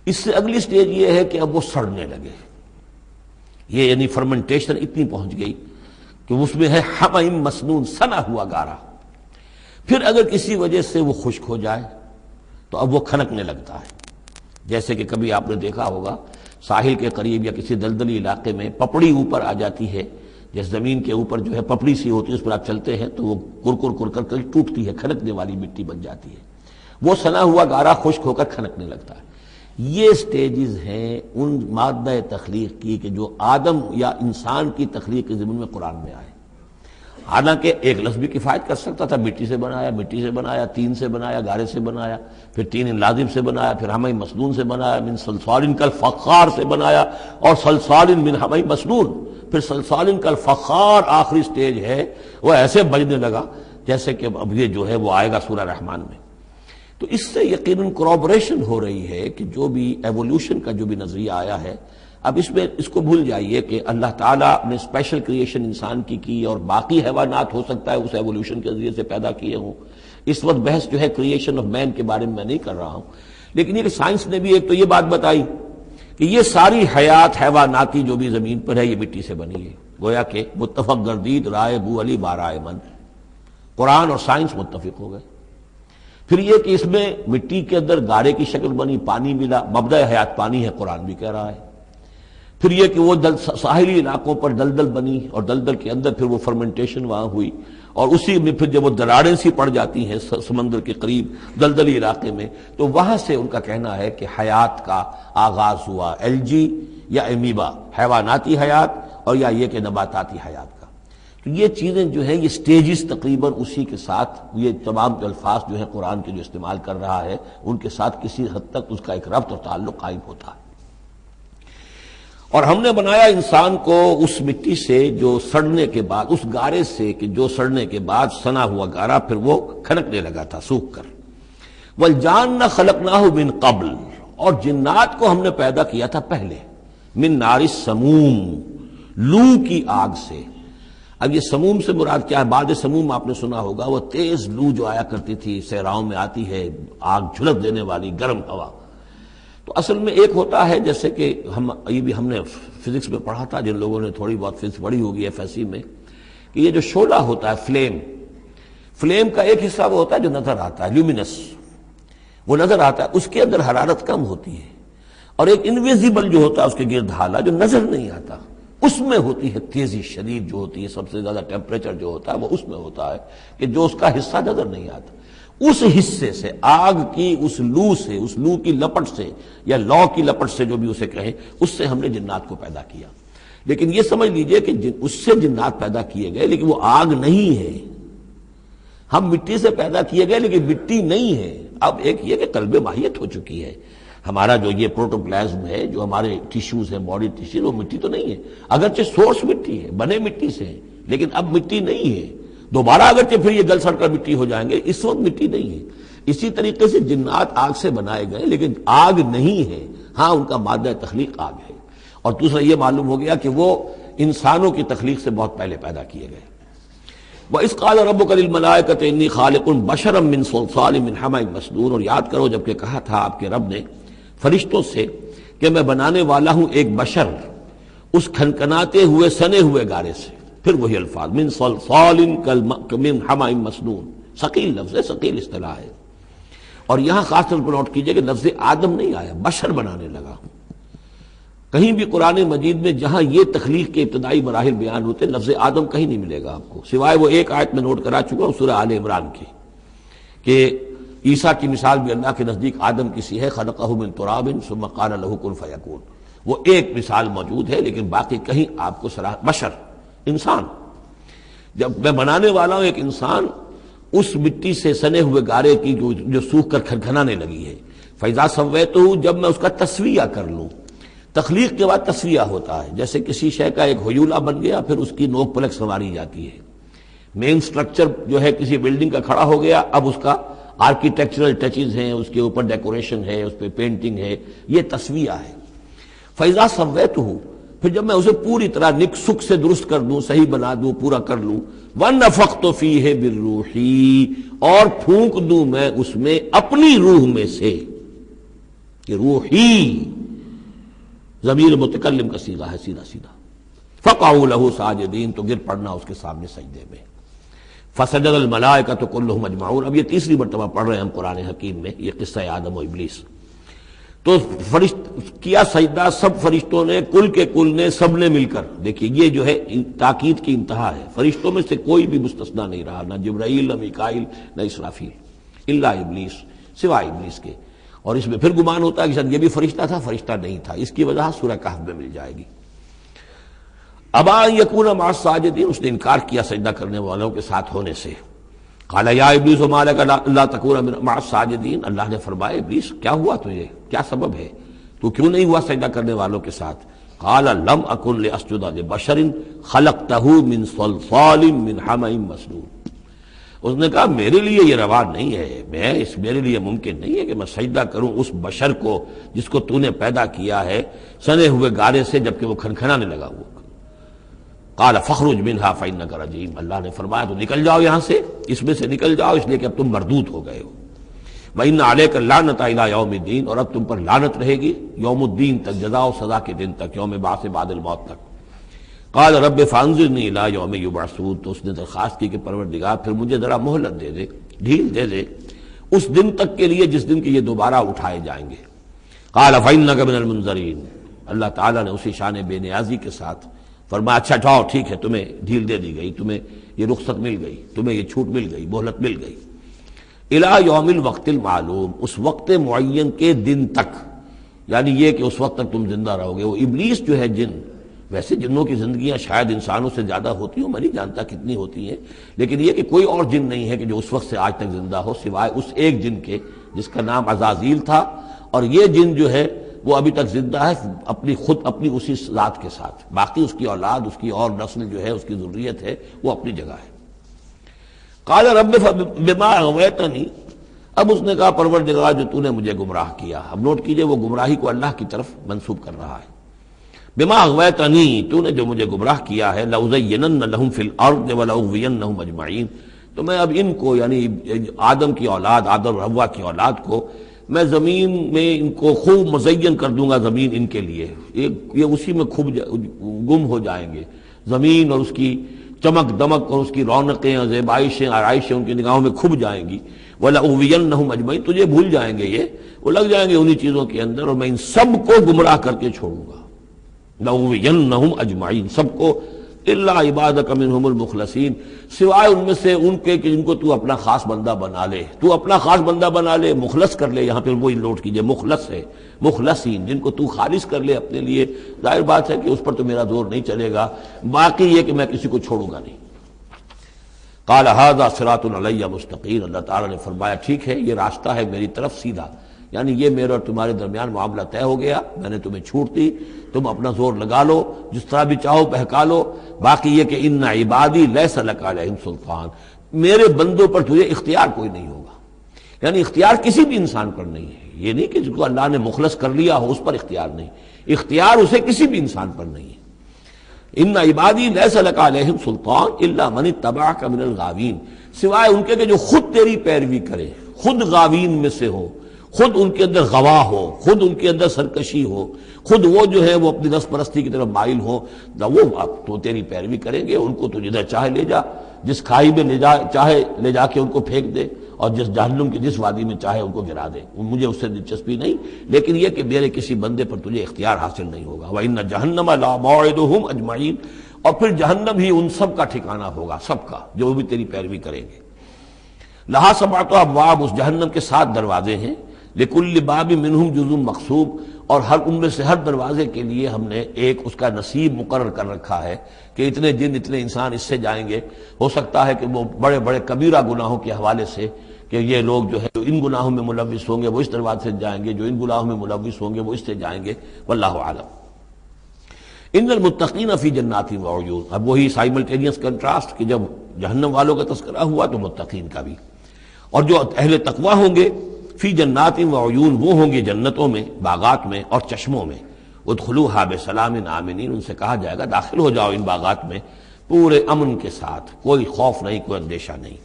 اس سے اگلی سٹیج یہ ہے کہ اب وہ سڑنے لگے، یہ یعنی فرمنٹیشن اتنی پہنچ گئی کہ اس میں ہے حمیم مسنون، سنا ہوا گارا، پھر اگر کسی وجہ سے وہ خشک ہو جائے تو اب وہ کھنکنے لگتا ہے، جیسے کہ کبھی آپ نے دیکھا ہوگا ساحل کے قریب یا کسی دلدلی علاقے میں پپڑی اوپر آ جاتی ہے، جس زمین کے اوپر جو ہے پپڑی سی ہوتی ہے، اس پر آپ چلتے ہیں تو وہ کر کر ٹوٹتی ہے، کھنکنے والی مٹی بن جاتی ہے، وہ سنا ہوا گارا خشک ہو کر کھنکنے لگتا ہے۔ یہ سٹیجز ہیں ان مادہ تخلیق کی کہ جو آدم یا انسان کی تخلیق کے ضمن میں قرآن میں آئے۔ حالانکہ ایک لفظ بھی کفایت کر سکتا تھا، مٹی سے بنایا، تین سے بنایا، گارے سے بنایا، پھر تین لازم سے بنایا، پھر حمیم مسنون سے بنایا، من صلصال کالفخار سے بنایا، اور صلصال من حمیم مسنون، پھر صلصال کالفخار آخری سٹیج ہے، وہ ایسے بجنے لگا جیسے کہ اب یہ جو ہے وہ آئے گا سورہ رحمان میں۔ تو اس سے یقیناً کورابریشن ہو رہی ہے کہ جو بھی ایوولوشن کا جو بھی نظریہ آیا ہے، اب اس میں اس کو بھول جائیے کہ اللہ تعالیٰ نے اسپیشل کریشن انسان کی اور باقی حیوانات ہو سکتا ہے اس ایوولوشن کے ذریعے سے پیدا کیے ہوں۔ اس وقت بحث جو ہے کریشن آف مین کے بارے میں نہیں کر رہا ہوں، لیکن یہ کہ سائنس نے بھی ایک تو یہ بات بتائی کہ یہ ساری حیات حیواناتی جو بھی زمین پر ہے یہ مٹی سے بنی ہے، گویا کہ متفق گردید رائے بو علی بارائے من، قرآن اور سائنس متفق ہو گئے۔ پھر یہ کہ اس میں مٹی کے اندر گارے کی شکل بنی، پانی ملا، مبدأ حیات پانی ہے، قرآن بھی کہہ رہا ہے۔ پھر یہ کہ وہ ساحلی علاقوں پر دلدل بنی اور دلدل کے اندر پھر وہ فرمنٹیشن وہاں ہوئی، اور اسی میں پھر جب وہ دراڑیں سی پڑ جاتی ہیں سمندر کے قریب دلدلی علاقے میں، تو وہاں سے ان کا کہنا ہے کہ حیات کا آغاز ہوا، الجی یا امیبا، حیواناتی حیات، اور یا یہ کہ نباتاتی حیات کا۔ تو یہ چیزیں جو ہیں یہ سٹیجز تقریباً اسی کے ساتھ، یہ تمام الفاظ جو ہیں قرآن کے جو استعمال کر رہا ہے ان کے ساتھ کسی حد تک اس کا ایک ربط اور تعلق قائم ہوتا ہے۔ اور ہم نے بنایا انسان کو اس مٹی سے جو سڑنے کے بعد، اس گارے سے کہ جو سڑنے کے بعد سنا ہوا گارا پھر وہ کھنکنے لگا تھا سوکھ کر۔ والجان خلقناہ من قبل، اور جنات کو ہم نے پیدا کیا تھا پہلے، من نار السموم، لو کی آگ سے۔ اب یہ سموم سے مراد کیا ہے؟ بعد سموم آپ نے سنا ہوگا، وہ تیز لو جو آیا کرتی تھی، صحراؤں میں آتی ہے، آگ جھلس دینے والی گرم ہوا۔ تو اصل میں ایک ہوتا ہے جیسے کہ ہم نے فزکس میں پڑھا تھا، جن لوگوں نے تھوڑی بہت فزکس پڑھی ہوگی ایف ایس سی میں، کہ یہ جو شعلہ ہوتا ہے فلیم کا ایک حصہ وہ ہوتا ہے جو نظر آتا ہے، لیومینس، وہ نظر آتا ہے، اس کے اندر حرارت کم ہوتی ہے، اور ایک انویزیبل جو ہوتا ہے اس کے گرد حالہ جو نظر نہیں آتا، اس میں ہوتی ہے تیزی شدید جو ہوتی ہے، سب سے زیادہ ٹیمپریچر جو ہوتا ہے وہ اس میں ہوتا ہے کہ جو اس کا حصہ نظر نہیں آتا۔ اس حصے سے، آگ کی اس لو کی لپٹ سے، یا لو کی لپٹ سے جو بھی اسے کہیں، اس سے ہم نے جنات کو پیدا کیا۔ لیکن یہ سمجھ لیجئے کہ اس سے جنات پیدا کیے گئے، لیکن وہ آگ نہیں ہے۔ ہم مٹی سے پیدا کیے گئے لیکن مٹی نہیں ہے۔ اب ایک یہ کہ قلب ماہیت ہو چکی ہے، ہمارا جو یہ پروٹوپلازم ہے، جو ہمارے ٹیشوز ہیں، باڈی ٹیشوز، وہ مٹی تو نہیں ہے، اگرچہ سورس مٹی ہے، بنے مٹی سے ہیں، لیکن اب مٹی نہیں ہے۔ دوبارہ اگرچہ پھر یہ گل سڑ کر مٹی ہو جائیں گے، اس وقت مٹی نہیں ہے۔ اسی طریقے سے جنات آگ سے بنائے گئے لیکن آگ نہیں ہے، ہاں ان کا مادہ تخلیق آگ ہے۔ اور دوسرا یہ معلوم ہو گیا کہ وہ انسانوں کی تخلیق سے بہت پہلے پیدا کیے گئے۔ وَإِذْ قَالَ رَبُّكَ لِلْمَلَائِكَةِ إِنِّي خَالِقٌ بَشَرًا مِّن صَلْصَالٍ مِّنْ حَمَإٍ مَّسْنُونٍ، اور یاد کرو جب کہ کہا تھا آپ کے رب نے فرشتوں سے کہ میں بنانے والا ہوں ایک بشر اس کھنکناتے ہوئے سنے ہوئے گارے سے۔ پھر وہی الفاظ من صلصال من حمأ مسنون، ثقیل لفظ ہے، ثقیل اصطلاح ہے۔ اور یہاں خاص طور پر نوٹ کیجئے کہ لفظ آدم نہیں آیا، بشر بنانے لگا ہوں۔ کہیں بھی قرآن مجید میں جہاں یہ تخلیق کے ابتدائی مراحل بیان ہوتے ہیں، لفظ آدم کہیں نہیں ملے گا آپ کو، سوائے وہ ایک آیت میں نوٹ کرا چکا ہوں سورہ آل عمران کی، کہ عیسیٰ کی مثال بھی اللہ کے نزدیک آدم کی سی ہے، خلقہ من تراب ثم قال له کن فیکون، وہ ایک مثال موجود ہے، لیکن باقی کہیں آپ کو بشر، انسان، جب میں بنانے والا ہوں ایک انسان اس مٹی سے سنے ہوئے گارے کی جو سوکھ کر کھنکھنانے لگی ہے، فَإِذَا سَوَّيْتُهُ، جب میں اس کا تسویہ کر لوں۔ تخلیق کے بعد تسویہ ہوتا ہے، جیسے کسی شے کا ایک حیولہ بن گیا پھر اس کی نوک پلک سنواری جاتی ہے، مین سٹرکچر جو ہے کسی بلڈنگ کا کھڑا ہو گیا، اب اس کا آرکیٹیکچرل ٹچز ہیں، اس کے اوپر ڈیکوریشن ہے، اس پہ پینٹنگ ہے، یہ تسویہ ہے۔ فَإِذَا سَوَّيْتُهُ، پھر جب میں اسے پوری طرح نک سک سے درست کر دوں، صحیح بنا دوں، پورا کر لوں، وَنَفَخْتُ فِيهِ مِن رُوحِي، اور پھونک دوں میں اس میں اپنی روح میں سے، کہ روحی ضمیر متکلم کا صیغہ ہے سیدھا سیدھا، فَقَعُوا لَهُ سَاجِدِينَ، تو گر پڑنا اس کے سامنے سجدے میں۔ فَسَجَدَ الْمَلَائِكَةُ كُلُّهُمْ أَجْمَعُونَ، اب یہ تیسری مرتبہ پڑھ رہے ہیں ہم قرآن حکیم میں یہ قصہ آدم و ابلیس۔ تو کیا سجدہ سب فرشتوں نے، کل کے کل نے، سب نے مل کر۔ دیکھیے یہ جو ہے تاکید کی انتہا ہے، فرشتوں میں سے کوئی بھی مستثنیٰ نہیں رہا، نہ جبرائیل، نہ میکائیل، نہ اسرافیل، الا ابلیس، سوائے ابلیس کے۔ اور اس میں پھر گمان ہوتا ہے کہ شاید یہ بھی فرشتہ تھا، فرشتہ نہیں تھا، اس کی وجہ سورہ کہف میں مل جائے گی۔ ابا ان یکون مع الساجدین، اس نے انکار کیا سجدہ کرنے والوں کے ساتھ ہونے سے۔ قال یا ابلیس ما لک الا تکون مع الساجدین، اللہ نے فرمایا ابلیس کیا ہوا تجھے، کیا سبب ہے، تو کیوں نہیں ہوا سجدہ کرنے والوں کے ساتھ؟ قال لم اکن لاسجد لبشر خلقتہ من صلصال من حمأ مسنون، اس نے کہا میرے لیے یہ روا نہیں ہے، میرے لیے ممکن نہیں ہے کہ میں سجدہ کروں اس بشر کو جس کو تو نے پیدا کیا ہے سنے ہوئے گارے سے، جبکہ وہ کھنکھنانے لگا ہوا۔ قال فاخرج منها فانك رجیم، اللہ نے فرمایا تو نکل جاؤ یہاں سے، اس میں سے نکل جاؤ، اس لیے کہ اب تم مردود ہو گئے ہو۔ وان علیک اللعنۃ الی یوم الدین، اور اب تم پر لعنت رہے گی یوم الدین تک، جزا و سزا کے دن تک، یوم بعث بعد الموت تک۔ قال رب فانظرنی الی یوم یبعثون، تو اس نے درخواست کی کہ پروردگار پھر مجھے ذرا مہلت دے دے، ڈھیل دے دے اس دن تک کے لیے جس دن کے یہ دوبارہ اٹھائے جائیں گے۔ قال فانک من المنظرین، اللہ تعالیٰ نے اسی شان بے نیازی کے ساتھ فرمایا اچھا جاؤ ٹھیک ہے، تمہیں ڈھیل دے دی گئی، تمہیں یہ رخصت مل گئی، تمہیں یہ چھوٹ مل گئی، مہلت مل گئی۔ الی یوم الوقت المعلوم، اس وقت معین کے دن تک، یعنی یہ کہ اس وقت تک تم زندہ رہو گے۔ وہ ابلیس جو ہے جن، ویسے جنوں کی زندگیاں شاید انسانوں سے زیادہ ہوتی ہوں، میں نہیں جانتا کتنی ہوتی ہیں، لیکن یہ کہ کوئی اور جن نہیں ہے کہ جو اس وقت سے آج تک زندہ ہو سوائے اس ایک جن کے جس کا نام عزازیل تھا، اور یہ جن جو ہے وہ ابھی تک زندہ ہے اپنی اسی ذات کے ساتھ، باقی اس کی اولاد، اس کی اور نسل جو ہے، اس کی ذریت ہے، وہ اپنی جگہ ہے۔ قال رب بما اغویتنی، اب اس نے کہا پروردگار جو تو نے مجھے گمراہ کیا، اب نوٹ کیجئے وہ گمراہی کو اللہ کی طرف منسوب کر رہا ہے۔ بما اغویتنی، تو نے جو مجھے گمراہ کیا ہے، لأزینن لہم فی الارض ولأغوینہم اجمعین، تو میں اب ان کو یعنی آدم کی اولاد، آدم اور حوا کی اولاد کو میں زمین میں ان کو خوب مزین کر دوں گا، زمین ان کے لیے یہ اسی میں خوب گم ہو جائیں گے، زمین اور اس کی چمک دمک اور اس کی رونقیں اور زیبائشیں آرائشیں ان کی نگاہوں میں کھب جائیں گی۔ وَلَأُغْوِيَنَّهُمْ أَجْمَعِينَ، تجھے بھول جائیں گے، وہ لگ جائیں گے انہی چیزوں کے اندر، اور میں ان سب کو گمراہ کر کے چھوڑوں گا۔ لَأُغْوِيَنَّهُمْ أَجْمَعِينَ، سب کو، إِلَّا عِبَادَكَ مِنْهُمُ الْمُخْلَصِينَ، سوائے ان میں سے ان کے کہ جن کو تو اپنا خاص بندہ بنا لے، تو اپنا خاص بندہ بنا لے، مخلص کر لے، یہاں پہ وہی نوٹ کیجئے مخلص ہے، مخلصین، جن کو تو خالص کر لے اپنے لیے، ظاہر بات ہے کہ اس پر تو میرا زور نہیں چلے گا، باقی یہ کہ میں کسی کو چھوڑوں گا نہیں۔ قال ھذا صراط علی مستقیم، اللہ تعالیٰ نے فرمایا ٹھیک ہے یہ راستہ ہے میری طرف سیدھا، یعنی یہ میرے اور تمہارے درمیان معاملہ طے ہو گیا، میں نے تمہیں چھوٹ دی، تم اپنا زور لگا لو، جس طرح بھی چاہو بہکا لو، باقی یہ کہ ان عبادی لیس لک علیہم سلطان، میرے بندوں پر تجھے اختیار کوئی نہیں ہوگا، یعنی اختیار کسی بھی انسان پر نہیں ہے، یہ نہیں کہ جس کو اللہ نے مخلص کر لیا ہو اس پر اختیار نہیں، اختیار اسے کسی بھی انسان پر نہیں ہے۔ ان عبادی لیس لک علیہم سلطان الا من اتبعک من الغاوین، سوائے ان کے کہ جو خود تیری پیروی کرے، خود غاوین میں سے ہو، خود ان کے اندر غوا ہو، خود ان کے اندر سرکشی ہو، خود وہ جو ہے وہ اپنی نفس پرستی کی طرف مائل ہو، وہ تو تیری پیروی کریں گے، ان کو تو جدھر چاہے لے جا، جس کھائی میں چاہے لے جا کے ان کو پھینک دے، اور جس جہنم کی جس وادی میں چاہے ان کو گرا دے، مجھے اس سے دلچسپی نہیں، لیکن یہ کہ میرے کسی بندے پر تجھے اختیار حاصل نہیں ہوگا۔ وَإِنَّ جَهَنَّمَ لَمَوْعِدُهُمْ أَجْمَعِينَ، اور پھر جہنم ہی ان سب کا ٹھکانہ ہوگا، سب کا جو بھی تیری پیروی کریں گے۔ لہا سبعۃ ابواب، اس جہنم کے 7 دروازے ہیں، لِكُلِّ بَابٍ مِّنْهُمْ جُزْءٌ مَقْسُوم، اور ہر ان میں سے ہر دروازے کے لیے ہم نے ایک اس کا نصیب مقرر کر رکھا ہے کہ اتنے جن اتنے انسان اس سے جائیں گے، ہو سکتا ہے کہ وہ بڑے بڑے کبیرہ گناہوں کے حوالے سے کہ یہ لوگ جو ہے جو ان گناہوں میں ملوث ہوں گے وہ اس دروازے سے جائیں گے، جو ان گناہوں میں ملوث ہوں گے وہ اس سے جائیں گے، واللہ اعلم۔ ان المتقین فی جنات وعیون، اب وہی سائملٹینیس کنٹراسٹ کہ جب جہنم والوں کا تذکرہ ہوا تو متقین کا بھی، اور جو اہل تقوی ہوں گے فی جنات وعیون، وہ ہوں گے جنتوں میں، باغات میں اور چشموں میں، ادخلوها بسلام آمنین، ان سے کہا جائے گا داخل ہو جاؤ ان باغات میں پورے امن کے ساتھ، کوئی خوف نہیں، کوئی اندیشہ نہیں۔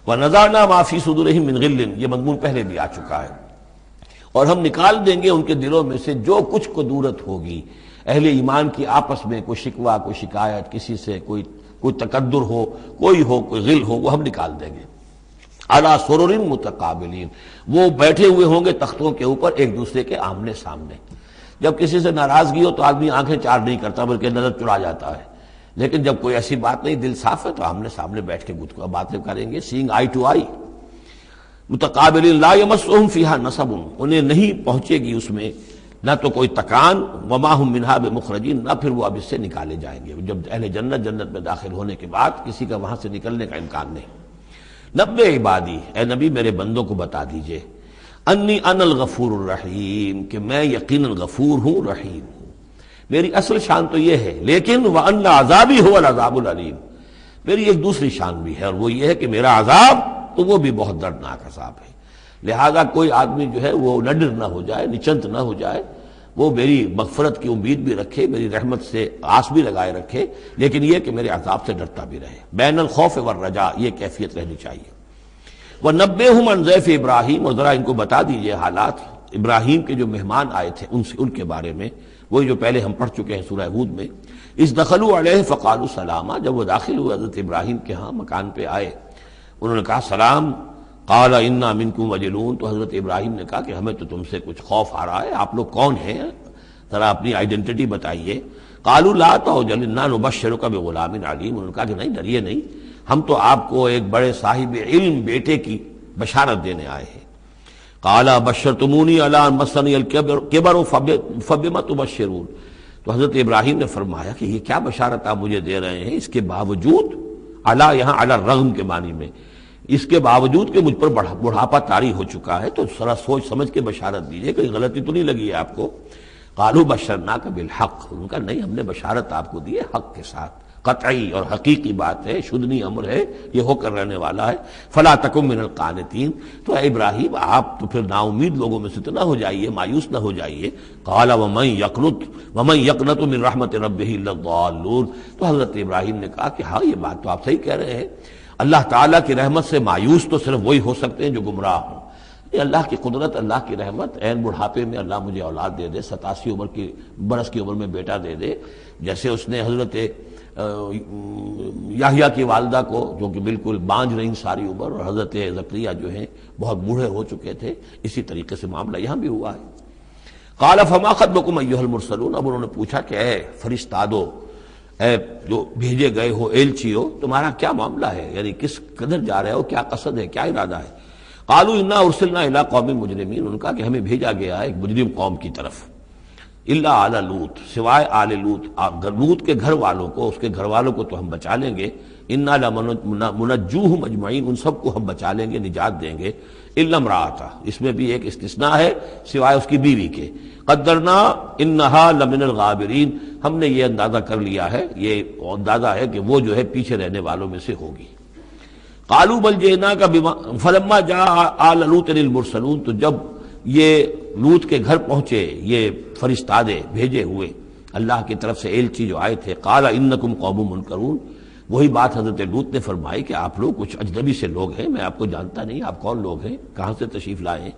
وَنَزَعْنَا مَا فِي صُدُورِهِم مِّن غِلٍّ، یہ مضمون پہلے بھی آ چکا ہے، اور ہم نکال دیں گے ان کے دلوں میں سے جو کچھ قدورت ہوگی، اہل ایمان کی آپس میں کوئی شکوہ، کوئی شکایت، کسی سے کوئی تکدر ہو، کوئی غل ہو، وہ ہم نکال دیں گے۔ عَلَىٰ سُرُرٍ مُتَقَابِلِينَ، وہ بیٹھے ہوئے ہوں گے تختوں کے اوپر ایک دوسرے کے آمنے سامنے۔ جب کسی سے ناراضگی ہو تو آدمی آنکھیں چار نہیں کرتا بلکہ نظر چڑا جاتا ہے، لیکن جب کوئی ایسی بات نہیں، دل صاف ہے، تو آمنے سامنے بیٹھ کے باتیں کریں گے، سینگ آئی ٹو آئی۔ متقابلین لا یمسہم فیہا نصب، انہیں نہیں پہنچے گی اس میں نہ تو کوئی تکان، وما ہم منہا بمخرجین، نہ پھر وہ اب اس سے نکالے جائیں گے۔ جب اہل جنت میں داخل ہونے کے بعد کسی کا وہاں سے نکلنے کا امکان نہیں۔ نبئ عبادی، اے نبی میرے بندوں کو بتا دیجئے، انی انا الغفور الرحیم، کہ میں یقیناً غفور ہوں، رحیم ہوں۔ میری اصل شان تو یہ ہے، لیکن وان عذابی هو العذاب العلیم، میری ایک دوسری شان بھی ہے، اور وہ یہ ہے کہ میرا عذاب تو وہ بھی بہت دردناک عذاب ہے۔ لہذا کوئی آدمی جو ہے وہ نڈر نہ ہو جائے، نچنت نہ ہو جائے، وہ میری مغفرت کی امید بھی رکھے، میری رحمت سے آس بھی لگائے رکھے، لیکن یہ کہ میرے عذاب سے ڈرتا بھی رہے۔ بین الخوف والرجاء، یہ کیفیت رہنی چاہیے۔ وَنَبِّئْهُمْ عَنْ ضَيْفِ ابراہیم، اور ذرا ان کو بتا دیجئے حالات ابراہیم کے جو مہمان آئے تھے ان کے بارے میں، وہی جو پہلے ہم پڑھ چکے ہیں سورہ ہود میں۔ اِذْ دَخَلُوا عَلَيْهِ فَقَالُوا سَلَامًا، جب وہ داخل ہوئے حضرت ابراہیم کے ہاں مکان پہ آئے، انہوں نے کہا سلام۔ قَالَ إِنَّا مِنْكُمْ وَجِلُونَ، تو حضرت ابراہیم نے کہا کہ ہمیں تو تم سے کچھ خوف آ رہا ہے، آپ لوگ کون ہیں، ذرا اپنی آئیڈینٹی بتائیے۔ قَالُوا لَا تَوْجَلْ إِنَّا نُبَشِّرُكَ بِغُلَامٍ عَلِيمٍ، انہوں نے کہا کہ نہیں ڈریے نہیں، ہم تو آپ کو ایک بڑے صاحب علم بیٹے کی بشارت دینے آئے ہیں۔ قَالَ بَشَّرْتُمُونِي عَلَىٰ أَن مَّسَّنِيَ الْكِبَرُ فَبِمَ تُبَشِّرُونَ، تو حضرت ابراہیم نے فرمایا کہ یہ کیا بشارت آپ مجھے دے رہے ہیں، اس کے باوجود، علی یہاں علی الرغم کے معنی میں، اس کے باوجود کہ مجھ پر بڑھاپا طاری ہو چکا ہے، تو ذرا سوچ سمجھ کے بشارت دیجیے، کوئی غلطی تو نہیں لگی ہے آپ کو۔ قالوا بشرناک بالحق، ان کا نہیں، ہم نے بشارت آپ کو دی ہے حق کے ساتھ، قطعی اور حقیقی بات ہے، شدنی امر ہے، یہ ہو کر رہنے والا ہے۔ فلا تکن من القانتین، تو اے ابراہیم آپ تو پھر نا امید لوگوں میں سے تو نہ ہو جائیے، مایوس نہ ہو جائیے۔ قال ومن یقنط من رحمت ربہ الا الضالون، تو حضرت ابراہیم نے کہا کہ ہاں یہ بات تو آپ صحیح کہہ رہے ہیں، اللہ تعالیٰ کی رحمت سے مایوس تو صرف وہی ہو سکتے ہیں جو گمراہ ہوں۔ یہ اللہ کی قدرت، اللہ کی رحمت، عین بڑھاپے میں اللہ مجھے اولاد دے دے، 87 برس کی عمر میں بیٹا دے دے، جیسے اس نے حضرت یحییٰ کی والدہ کو، جو کہ بالکل بانجھ رہی ساری عمر، اور حضرت زکریا جو ہیں بہت بوڑھے ہو چکے تھے، اسی طریقے سے معاملہ یہاں بھی ہوا ہے۔ قال فما خطبکم ایھا المرسلون، اب انہوں نے پوچھا کہ اے فرشتادو، اے جو بھیجے گئے ہو، ایلچی ہو، تمہارا کیا معاملہ ہے، یعنی کس قدر جا رہے ہو، کیا قصد ہے، کیا ارادہ ہے۔ قالوا انا ارسلنا الی قوم مجرمین، ان کا کہ ہمیں بھیجا گیا ہے ایک مجرم قوم کی طرف، الا آل لوط، سوائے آل لوط، لوط کے گھر والوں کو، اس کے گھر والوں کو تو ہم بچا لیں گے، انا لمنجوہم اجمعین، ان سب کو ہم بچا لیں گے، نجات دیں گے، الا امرأتہ، اس میں بھی ایک استثناء ہے، سوائے اس کی بیوی کے، قدرنا انہا لمن الغابرین، ہم نے یہ اندازہ کر لیا ہے، یہ اندازہ ہے کہ وہ جو ہے پیچھے رہنے والوں میں سے ہوگی۔ قالوا بل جئناک بما فلما جاء آل لوط المرسلون، تو جب یہ لوط کے گھر پہنچے یہ فرشتادے بھیجے ہوئے اللہ کی طرف سے ایلچی جو آئے تھے، قال انکم قوم منکرون، وہی بات حضرت لوط نے فرمائی کہ آپ لوگ کچھ اجنبی سے لوگ ہیں، میں آپ کو جانتا نہیں، آپ کون لوگ ہیں، کہاں سے تشریف لائے ہیں۔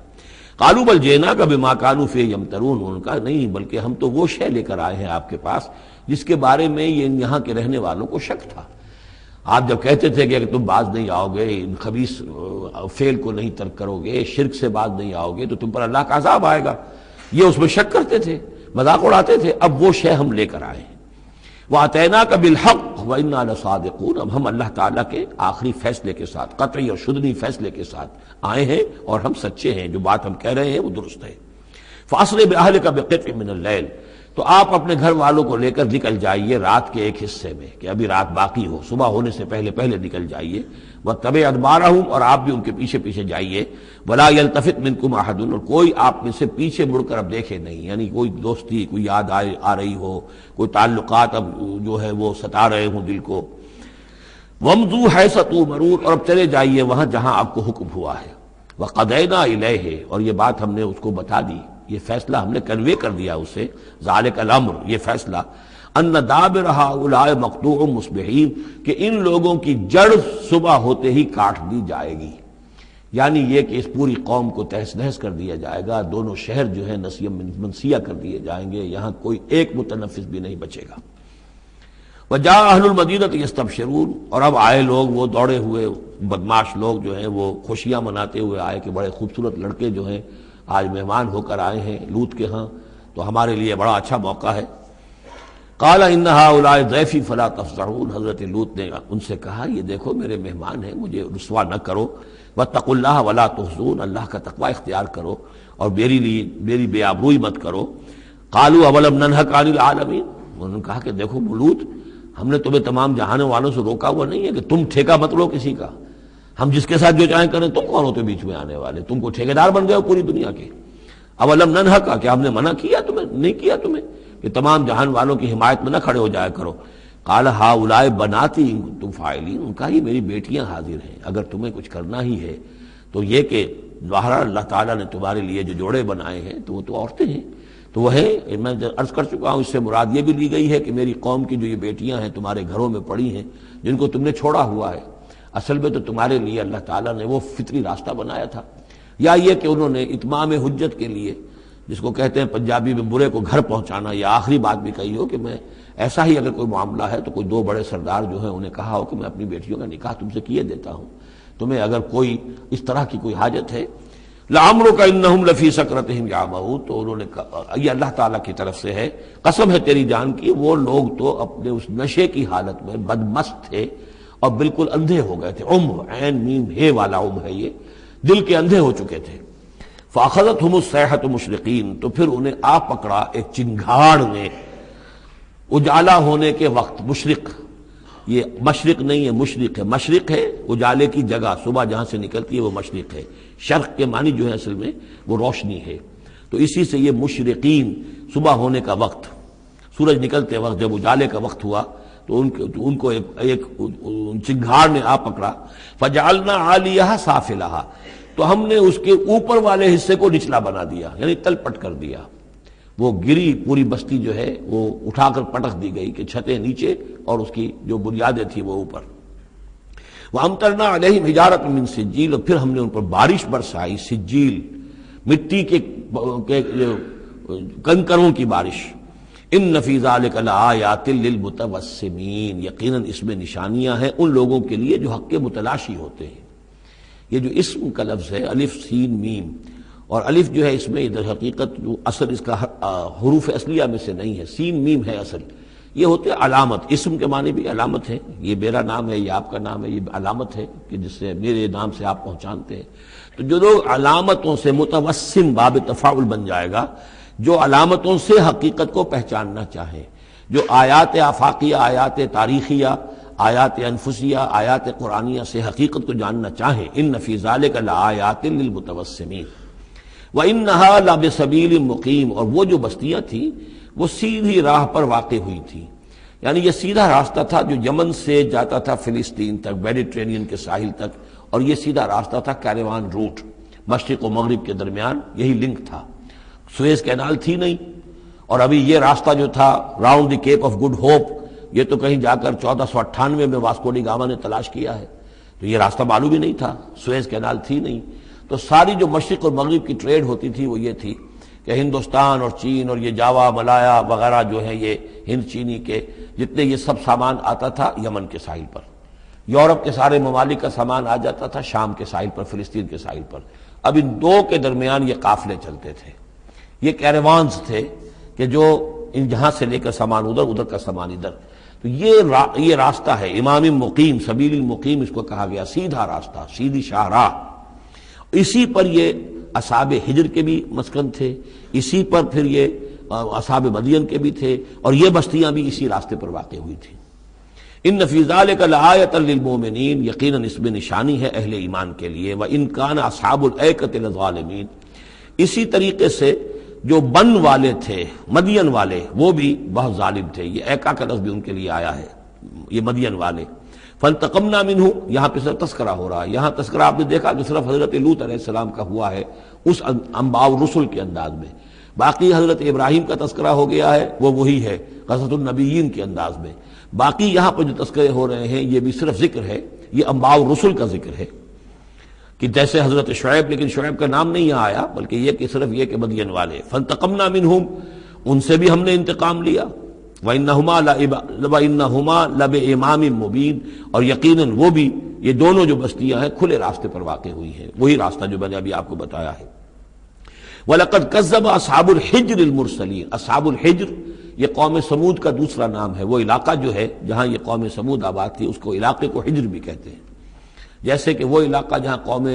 قالوا بل جئناک بما كانوا فيه يمترون، ان کا نہیں بلکہ ہم تو وہ شے لے کر آئے ہیں آپ کے پاس جس کے بارے میں یہاں کے رہنے والوں کو شک تھا۔ آپ جب کہتے تھے کہ تم باز نہیں آؤ گے، ان خبیث فعل کو نہیں ترک کرو گے، شرک سے باز نہیں آؤ گے تو تم پر اللہ کا عذاب آئے گا، یہ اس میں شک کرتے تھے، مذاق اڑاتے تھے، اب وہ شے ہم لے کر آئے ہیں۔ وَأَتَيْنَاكَ بِالْحَقِّ وَإِنَّا لَصَادِقُونَ، اب ہم اللہ تعالیٰ کے آخری فیصلے کے ساتھ، قطعی اور شدنی فیصلے کے ساتھ آئے ہیں، اور ہم سچے ہیں، جو بات ہم کہہ رہے ہیں وہ درست ہے۔ فَأَسْرِ بِأَهْلِكَ بِقِطْعٍ مِّنَ اللَّيْلِ، تو آپ اپنے گھر والوں کو لے کر نکل جائیے رات کے ایک حصے میں، کہ ابھی رات باقی ہو، صبح ہونے سے پہلے پہلے نکل جائیے، وَاتَّبِعْ أَدْبَارَهُمْ، اور آپ بھی ان کے پیچھے پیچھے جائیے، وَلَا يَلْتَفِتْ مِنْكُمْ أَحَدٌ، اور کوئی آپ میں سے پیچھے مڑ کر اب دیکھے نہیں، یعنی کوئی دوستی، کوئی یاد آ رہی ہو، کوئی تعلقات اب جو ہے وہ ستا رہے ہوں دل کو، وَامْضُوا حَيْثَ تُؤْمَرُونَ، اور اب چلے جائیے وہاں جہاں آپ کو حکم ہوا ہے، وَقَضَيْنَا إِلَيْهِ، اور یہ بات ہم نے اس کو بتا دی، یہ فیصلہ ہم نے کنوے کر دیا اسے، ذالک الامر، یہ فیصلہ، ان دابر ہؤلاء مقطوع مصبحین، کہ ان لوگوں کی جڑ صبح ہوتے ہی کاٹ دی جائے گی، یعنی یہ کہ اس پوری قوم کو تہس نہس کر دیا جائے گا، دونوں شہر جو ہیں نسیہ منسیہ کر دیے جائیں گے، یہاں کوئی ایک متنفس بھی نہیں بچے گا۔ وجاء اہل المدینہ یستبشرون، اور اب آئے لوگ وہ دوڑے ہوئے بدماش لوگ جو ہیں وہ خوشیاں مناتے ہوئے آئے کہ بڑے خوبصورت لڑکے جو ہیں آج مہمان ہو کر آئے ہیں لوط کے ہاں، تو ہمارے لیے بڑا اچھا موقع ہے۔ قال ان هؤلاء ضیفی فلا تفضحون، حضرت لوط نے ان سے کہا یہ دیکھو میرے مہمان ہیں، مجھے رسوا نہ کرو، واتقوا اللہ ولا تخزون، اللہ کا تقوی اختیار کرو اور میری بے آبروئی مت کرو۔ قالوا اولم ننهک عن العالمین، انہوں نے کہا کہ دیکھو لوط، ہم نے تمہیں تمام جہانوں والوں سے روکا ہوا نہیں ہے کہ تم ٹھیکہ مت لو کسی کا، ہم جس کے ساتھ جو چاہیں کریں، تم کون ہوتے بیچ میں آنے والے، تم کو ٹھیکیدار بن گئے ہو پوری دنیا کے۔ اولم ننہک، کہ ہم نے منع کیا تمہیں، نہیں کیا تمہیں کہ تمام جہان والوں کی حمایت میں نہ کھڑے ہو جایا کرو۔ قال ہؤلاء بناتی ان کنتم فاعلین، ان کا یہ میری بیٹیاں حاضر ہیں، اگر تمہیں کچھ کرنا ہی ہے تو یہ کہ ظاہر اللہ تعالیٰ نے تمہارے لیے جو جوڑے بنائے ہیں تو وہ تو عورتیں ہیں، تو وہ ہے، میں عرض کر چکا ہوں، اس سے مراد یہ بھی لی گئی ہے کہ میری قوم کی جو یہ بیٹیاں ہیں تمہارے گھروں میں پڑی ہیں جن کو تم نے چھوڑا ہوا ہے، اصل میں تو تمہارے لیے اللہ تعالیٰ نے وہ فطری راستہ بنایا تھا، یا یہ کہ انہوں نے اتمام حجت کے لیے، جس کو کہتے ہیں پنجابی میں برے کو گھر پہنچانا، یا آخری بات بھی کہی ہو کہ میں ایسا ہی اگر کوئی معاملہ ہے تو کوئی دو بڑے سردار جو ہیں انہیں کہا ہو کہ میں اپنی بیٹیوں کا نکاح تم سے کیے دیتا ہوں، تمہیں اگر کوئی اس طرح کی کوئی حاجت ہے، لعمرک انہم لفی سکرتہم یعمہون، تو انہوں نے کہا، یہ اللہ تعالیٰ کی طرف سے ہے، قسم ہے تیری جان کی، وہ لوگ تو اپنے اس نشے کی حالت میں بدمست تھے اور بالکل اندھے ہو گئے تھے، عین میم ہے والا ہے، یہ دل کے اندھے ہو چکے تھے۔ فاخذتہم الصیحۃ مشرقین، تو پھر انہیں آ پکڑا ایک چنگھاڑ نے، اجالا ہونے کے وقت، مشرق، یہ مشرق نہیں ہے مشرق ہے، مشرق ہے اجالے کی جگہ، صبح جہاں سے نکلتی ہے وہ مشرق ہے، شرق کے معنی جو ہے اصل میں وہ روشنی ہے، تو اسی سے یہ مشرقین، صبح ہونے کا وقت، سورج نکلتے وقت جب اجالے کا وقت ہوا تو ان کو ایک چنگھاڑ نے آ پکڑا، فجعلنا عالیہا سافلہا، تو ہم نے اس کے اوپر والے حصے کو نچلا بنا دیا، یعنی تل پٹ کر دیا، وہ گری، پوری بستی جو ہے وہ اٹھا کر پٹک دی گئی کہ چھتیں نیچے اور اس کی جو بنیادیں تھیں وہ اوپر۔ وَأَمْطَرْنَا عَلَيْهِمْ حِجَارَةً مِّن سِجِّيلٍ، اور پھر ہم نے ان پر بارش برسائی، سجیل، مٹی کے کنکروں کی بارش۔ ان فی ذلک لآیات للمتوسمین، یقیناً اس میں نشانیاں ہیں ان لوگوں کے لیے جو حق کے متلاشی ہوتے ہیں۔ یہ جو اسم کا لفظ ہے الف سین میم، اور الف جو ہے اس میں ادھر حقیقت جو اصل اس کا حروف اصلیہ میں سے نہیں ہے، سین میم ہے اصل، یہ ہوتے علامت، اسم کے معنی بھی علامت ہے، یہ میرا نام ہے، یہ آپ کا نام ہے، یہ علامت ہے کہ جس سے میرے نام سے آپ پہچانتے ہیں۔ تو جو لوگ علامتوں سے، متوسم باب تفاعل بن جائے گا، جو علامتوں سے حقیقت کو پہچاننا چاہیں، جو آیات آفاقیہ، آیات تاریخیہ، آیات انفسیہ، آیات قرآنیہ سے حقیقت کو جاننا چاہیں، ان فی ذلک لآیات للمتوسمین وَإِنَّهَا لَبِسَبِیلٍ مُقِیم، اور وہ جو بستیاں تھیں وہ سیدھی راہ پر واقع ہوئی تھیں، یعنی یہ سیدھا راستہ تھا جو یمن سے جاتا تھا فلسطین تک، میڈیٹرینین کے ساحل تک، اور یہ سیدھا راستہ تھا کیروان روٹ، مشرق و مغرب کے درمیان یہی لنک تھا، سویز کینال تھی نہیں، اور ابھی یہ راستہ جو تھا round the Cape of Good Hope, یہ تو کہیں جا کر 1498 میں واسکو ڈی گاما نے تلاش کیا ہے، تو یہ راستہ معلوم ہی نہیں تھا، سویز کینال تھی نہیں، تو ساری جو مشرق اور مغرب کی ٹریڈ ہوتی تھی وہ یہ تھی کہ ہندوستان اور چین اور یہ جاوا، ملایا وغیرہ جو ہیں، یہ ہند چینی کے جتنے یہ سب سامان آتا تھا یمن کے ساحل پر، یورپ کے سارے ممالک کا سامان آ جاتا تھا شام کے ساحل پر، فلسطین کے ساحل پر، اب ان دو کے درمیان یہ قافلے چلتے تھے، یہ کیروانز تھے کہ جو ان جہاں سے لے کر سامان ادھر، ادھر کا سامان ادھر، تو یہ راستہ ہے امام مقیم، سبیل المقیم اس کو کہا گیا، سیدھا راستہ، سیدھی شاہراہ، اسی پر یہ اصحاب ہجر کے بھی مسکن تھے، اسی پر پھر یہ اصحاب مدین کے بھی تھے، اور یہ بستیاں بھی اسی راستے پر واقع ہوئی تھیں۔ ان فی ذلک لآیۃ للمؤمنین، یقیناً اس میں نشانی ہے اہل ایمان کے لیے، وان کان اصحاب الایکۃ لظالمین، اسی طریقے سے جو بن والے تھے مدین والے وہ بھی بہت ظالم تھے، یہ ایکا کا لفظ بھی ان کے لیے آیا ہے، یہ مدین والے۔ فانتقمنا منہ، یہاں پہ صرف تذکرہ ہو رہا ہے، یہاں تذکرہ آپ نے دیکھا کہ صرف حضرت لوط علیہ السلام کا ہوا ہے اس انباء الرسل کے انداز میں، باقی حضرت ابراہیم کا تذکرہ ہو گیا ہے وہ وہی ہے قصص النبیین کے انداز میں، باقی یہاں پر جو تذکرے ہو رہے ہیں یہ بھی صرف ذکر ہے، یہ انباء الرسل کا ذکر ہے کہ جیسے حضرت شعیب، لیکن شعیب کا نام نہیں یہاں آیا بلکہ یہ کہ صرف یہ کہ مدین والے، فانتقمنا منہم، ان سے بھی ہم نے انتقام لیا، وَإِنَّهُمَا لَبِإِمَامٍ مُبِينٍ، اور یقیناً وہ بھی، یہ دونوں جو بستیاں ہیں کھلے راستے پر واقع ہوئی ہیں، وہی راستہ جو میں نے ابھی آپ کو بتایا ہے۔ وَلَقَدْ كَذَّبَ أَصْحَابُ الْحِجْرِ الْمُرْسَلِينَ، اصحاب الحجر یہ قوم سمود کا دوسرا نام ہے، وہ علاقہ جو ہے جہاں یہ قوم سمود آباد تھی اس کو علاقے کو حجر بھی کہتے ہیں، جیسے کہ وہ علاقہ جہاں قوم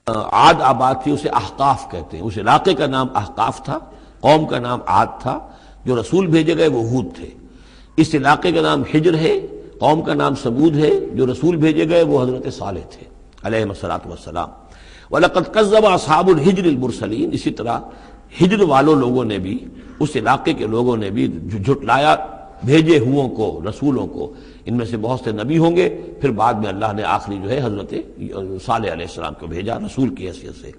عاد آباد تھی اسے احقاف کہتے ہیں، اس علاقے کا نام احقاف تھا، قوم کا نام عاد تھا، جو رسول بھیجے گئے وہ ہود تھے۔ اس علاقے کا نام حجر ہے، قوم کا نام سمود ہے، جو رسول بھیجے گئے وہ حضرت صالح تھے علیہ الصلوۃ والسلام۔ وَلَقَدْ كَذَّبَ أَصْحَابُ الْحِجْرِ الْمُرْسَلِينَ، اسی طرح حجر والوں لوگوں نے بھی، اس علاقے کے لوگوں نے بھی جھٹلایا بھیجے ہوں کو، رسولوں کو، ان میں سے بہت سے نبی ہوں گے، پھر بعد میں اللہ نے آخری جو ہے حضرت صالح علیہ السلام کو بھیجا رسول کی حیثیت سے۔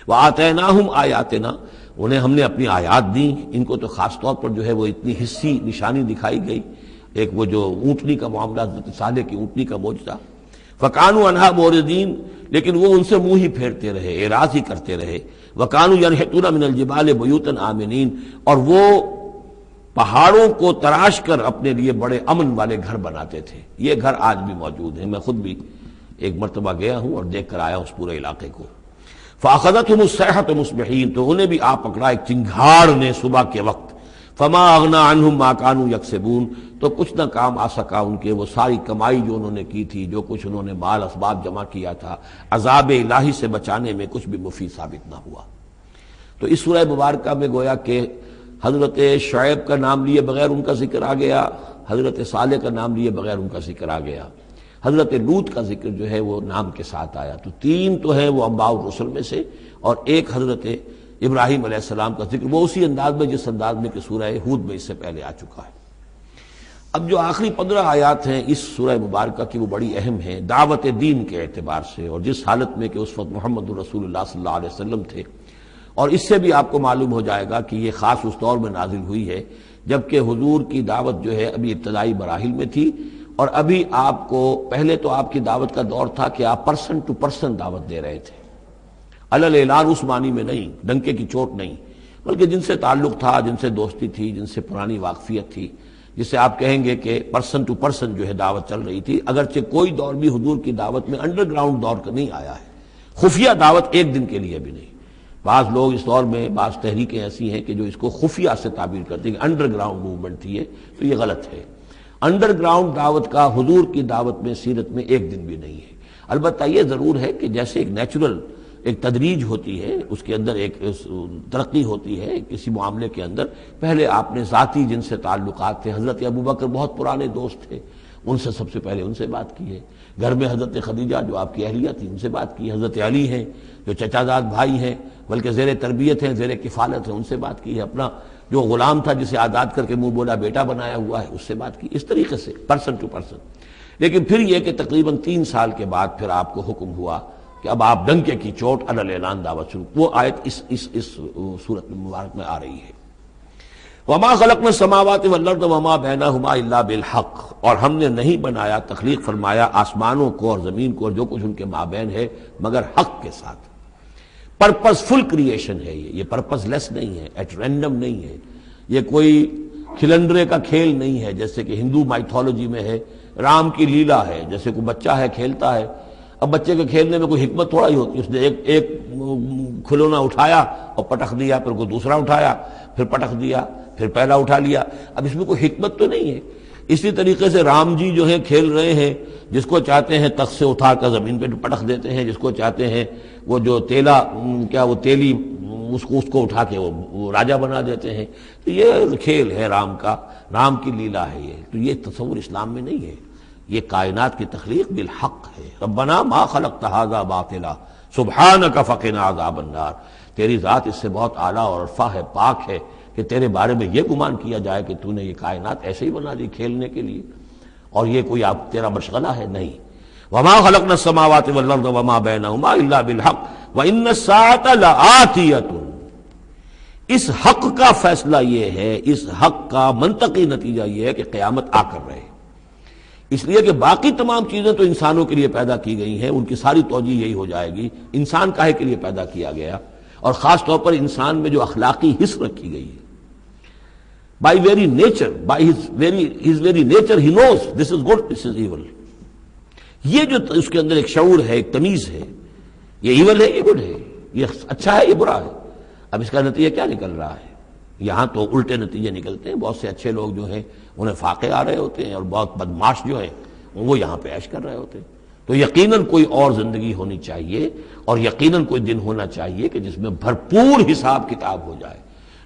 وَآتَيْنَاهُمْ آیَاتِنَا، انہیں ہم نے اپنی آیات دیں، ان کو تو خاص طور پر جو ہے وہ اتنی حصی نشانی دکھائی گئی، ایک وہ جو اونٹنی کا معاملہ، حضرت صالح کی اونٹنی کا معجزہ، فَكَانُوا عَنْهَا مُعْرِضِينَ، لیکن وہ ان سے منہ ہی پھیرتے رہے، اعراض ہی کرتے رہے۔ وَكَانُوا يَنْحِتُونَ مِنَ الْجِبَالِ بُيُوتًا آمِنِينَ، اور وہ پہاڑوں کو تراش کر اپنے لیے بڑے امن والے گھر بناتے تھے، یہ گھر آج بھی موجود ہیں، میں خود بھی ایک مرتبہ گیا ہوں اور دیکھ کر آیا اس پورے علاقے کو۔ فَأَخَذَتْهُمُ الصَّيْحَةُ مُصْبِحِينَ، تو انہیں بھی آ پکڑا ایک چنگھاڑ نے صبح کے وقت۔ فَمَا أَغْنَىٰ عَنْهُمْ مَا كَانُوا يَكْسِبُونَ، تو کچھ نہ کام آ سکا ان کے وہ ساری کمائی جو انہوں نے کی تھی، جو کچھ انہوں نے مال اسباب جمع کیا تھا، عذاب الہی سے بچانے میں کچھ بھی مفید ثابت نہ ہوا۔ تو اس سورہ مبارکہ میں گویا کہ حضرت شعیب کا نام لیے بغیر ان کا ذکر آ گیا، حضرت صالح کا نام لیے بغیر ان کا ذکر آ گیا، حضرت لوط کا ذکر جو ہے وہ نام کے ساتھ آیا، تو تین تو ہیں وہ انباء الرسل میں سے، اور ایک حضرت ابراہیم علیہ السلام کا ذکر، وہ اسی انداز میں جس انداز میں کہ سورہ ہود میں اس سے پہلے آ چکا ہے۔ اب جو آخری 15 آیات ہیں اس سورہ مبارکہ کی وہ بڑی اہم ہیں دعوت دین کے اعتبار سے، اور جس حالت میں کہ اس وقت محمد رسول اللہ صلی اللہ علیہ وسلم تھے، اور اس سے بھی آپ کو معلوم ہو جائے گا کہ یہ خاص اس دور میں نازل ہوئی ہے جبکہ حضور کی دعوت جو ہے ابھی ابتدائی مراحل میں تھی، اور ابھی آپ کو، پہلے تو آپ کی دعوت کا دور تھا کہ آپ پرسن ٹو پرسن دعوت دے رہے تھے، اعلان اس معنی میں نہیں، ڈنکے کی چوٹ نہیں، بلکہ جن سے تعلق تھا، جن سے دوستی تھی، جن سے پرانی واقفیت تھی، جسے آپ کہیں گے کہ پرسن ٹو پرسن جو ہے دعوت چل رہی تھی، اگرچہ کوئی دور بھی حضور کی دعوت میں انڈر گراؤنڈ دور کا نہیں آیا ہے، خفیہ دعوت ایک دن کے لیے بھی نہیں۔ بعض لوگ اس دور میں، بعض تحریکیں ایسی ہیں کہ جو اس کو خفیہ سے تعبیر کرتے ہیں کہ انڈر گراؤنڈ موومنٹ تھی، تو یہ غلط ہے۔ انڈر گراؤنڈ دعوت کا حضور کی دعوت میں سیرت میں ایک دن بھی نہیں ہے۔ البتہ یہ ضرور ہے کہ جیسے ایک نیچرل ایک تدریج ہوتی ہے، اس کے اندر ایک ترقی ہوتی ہے کسی معاملے کے اندر، پہلے آپ نے ذاتی جن سے تعلقات تھے، حضرت ابوبکر بہت پرانے دوست تھے، ان سے سب سے پہلے ان سے بات کی ہے، گھر میں حضرت خدیجہ جو آپ کی اہلیہ تھی ان سے بات کی، حضرت علی ہیں جو چچا زاد بھائی ہیں بلکہ زیر تربیت ہیں، زیر کفالت ہیں، ان سے بات کی ہے، اپنا جو غلام تھا جسے آزاد کر کے منہ بولا بیٹا بنایا ہوا ہے اس سے بات کی، اس طریقے سے پرسن ٹو پرسن۔ لیکن پھر یہ کہ تقریباً 3 سال کے بعد پھر آپ کو حکم ہوا کہ اب آپ ڈنکے کی چوٹ اعلان دعوت شروع، وہ آیت اس صورت مبارک میں آ رہی ہے۔ وما خلقنا السماوات والارض وما بینہما الا بالحق، اور ہم نے نہیں بنایا، تخلیق فرمایا آسمانوں کو اور زمین کو اور جو کچھ ان کے مابین ہے مگر حق کے ساتھ۔ پرپز فل کریشن ہے یہ پرپز لیس نہیں ہے، ایٹ رینڈم نہیں ہے، یہ کوئی کھلنڈرے کا کھیل نہیں ہے جیسے کہ ہندو مائتھولوجی میں ہے، رام کی لیلا ہے، جیسے کوئی بچہ ہے کھیلتا ہے، اب بچے کے کھیلنے میں کوئی حکمت تھوڑا ہی ہوتی ہے، اس نے ایک کھلونا اٹھایا اور پٹخ دیا، پھر کوئی دوسرا اٹھایا پھر پٹخ دیا، پھر پہلا اٹھا لیا، اب اس میں کوئی حکمت تو نہیں ہے۔ اسی طریقے سے رام جی جو ہیں کھیل رہے ہیں، جس کو چاہتے ہیں تخت سے اٹھا کر زمین پہ پٹخ دیتے ہیں، جس کو چاہتے ہیں وہ جو تیلا کیا وہ تیلی اس کو اٹھا کے وہ راجا بنا دیتے ہیں. تو یہ کھیل ہے رام کا، رام کی لیلا ہے یہ. تو یہ تصور اسلام میں نہیں ہے. یہ کائنات کی تخلیق بالحق ہے. ربنا ما خلقت ھذا باطلا سبحانک فقنا عذاب النار. تیری ذات اس سے بہت اعلیٰ اور عرفہ ہے، پاک ہے کہ تیرے بارے میں یہ گمان کیا جائے کہ تو نے یہ کائنات ایسے ہی بنا دی کھیلنے کے لیے، اور یہ کوئی آپ تیرا مشغلہ ہے. نہیں. وما خلقنا السماوات والارض وما بینہما الا بالحق وان الساعة لآتیۃ. اس حق کا فیصلہ یہ ہے، اس حق کا منطقی نتیجہ یہ ہے کہ قیامت آ کر رہے. اس لیے کہ باقی تمام چیزیں تو انسانوں کے لیے پیدا کی گئی ہیں، ان کی ساری توجہ یہی ہو جائے گی انسان کاہے کے لیے پیدا کیا گیا، اور خاص طور پر انسان میں جو اخلاقی حص رکھی گئی ہے. By very nature, by his very nature he knows this is good, this is evil. یہ جو اس کے اندر ایک شعور ہے، ایک تمیز ہے، یہ ایول ہے، یہ گڈ ہے، یہ اچھا ہے، یہ برا ہے. اب اس کا نتیجہ کیا نکل رہا ہے؟ یہاں تو الٹے نتیجے نکلتے ہیں. بہت سے اچھے لوگ جو ہیں انہیں فاقے آ رہے ہوتے ہیں، اور بہت بدماش جو ہیں وہ یہاں پہ عیش کر رہے ہوتے ہیں. تو یقیناً کوئی اور زندگی ہونی چاہیے، اور یقیناً کوئی دن ہونا چاہیے کہ جس میں بھرپور حساب کتاب ہو جائے،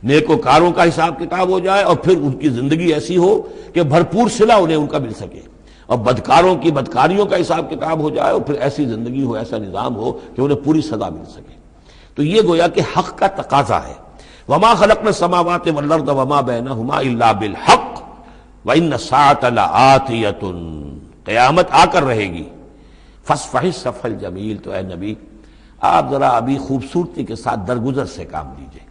نیکوکاروں کا حساب کتاب ہو جائے، اور پھر ان کی زندگی ایسی ہو کہ بھرپور صلہ انہیں ان کا مل سکے، اور بدکاروں کی بدکاریوں کا حساب کتاب ہو جائے، اور پھر ایسی زندگی ہو، ایسا نظام ہو کہ انہیں پوری سزا مل سکے. تو یہ گویا کہ حق کا تقاضا ہے. وما خلقنا السماوات والارض وما بینہما الا بالحق وان الساعة لآتیۃ. قیامت آ کر رہے گی. فاصفح الصفح الجمیل. تو اے نبی آپ ذرا ابھی خوبصورتی کے ساتھ درگزر سے کام لیجئے.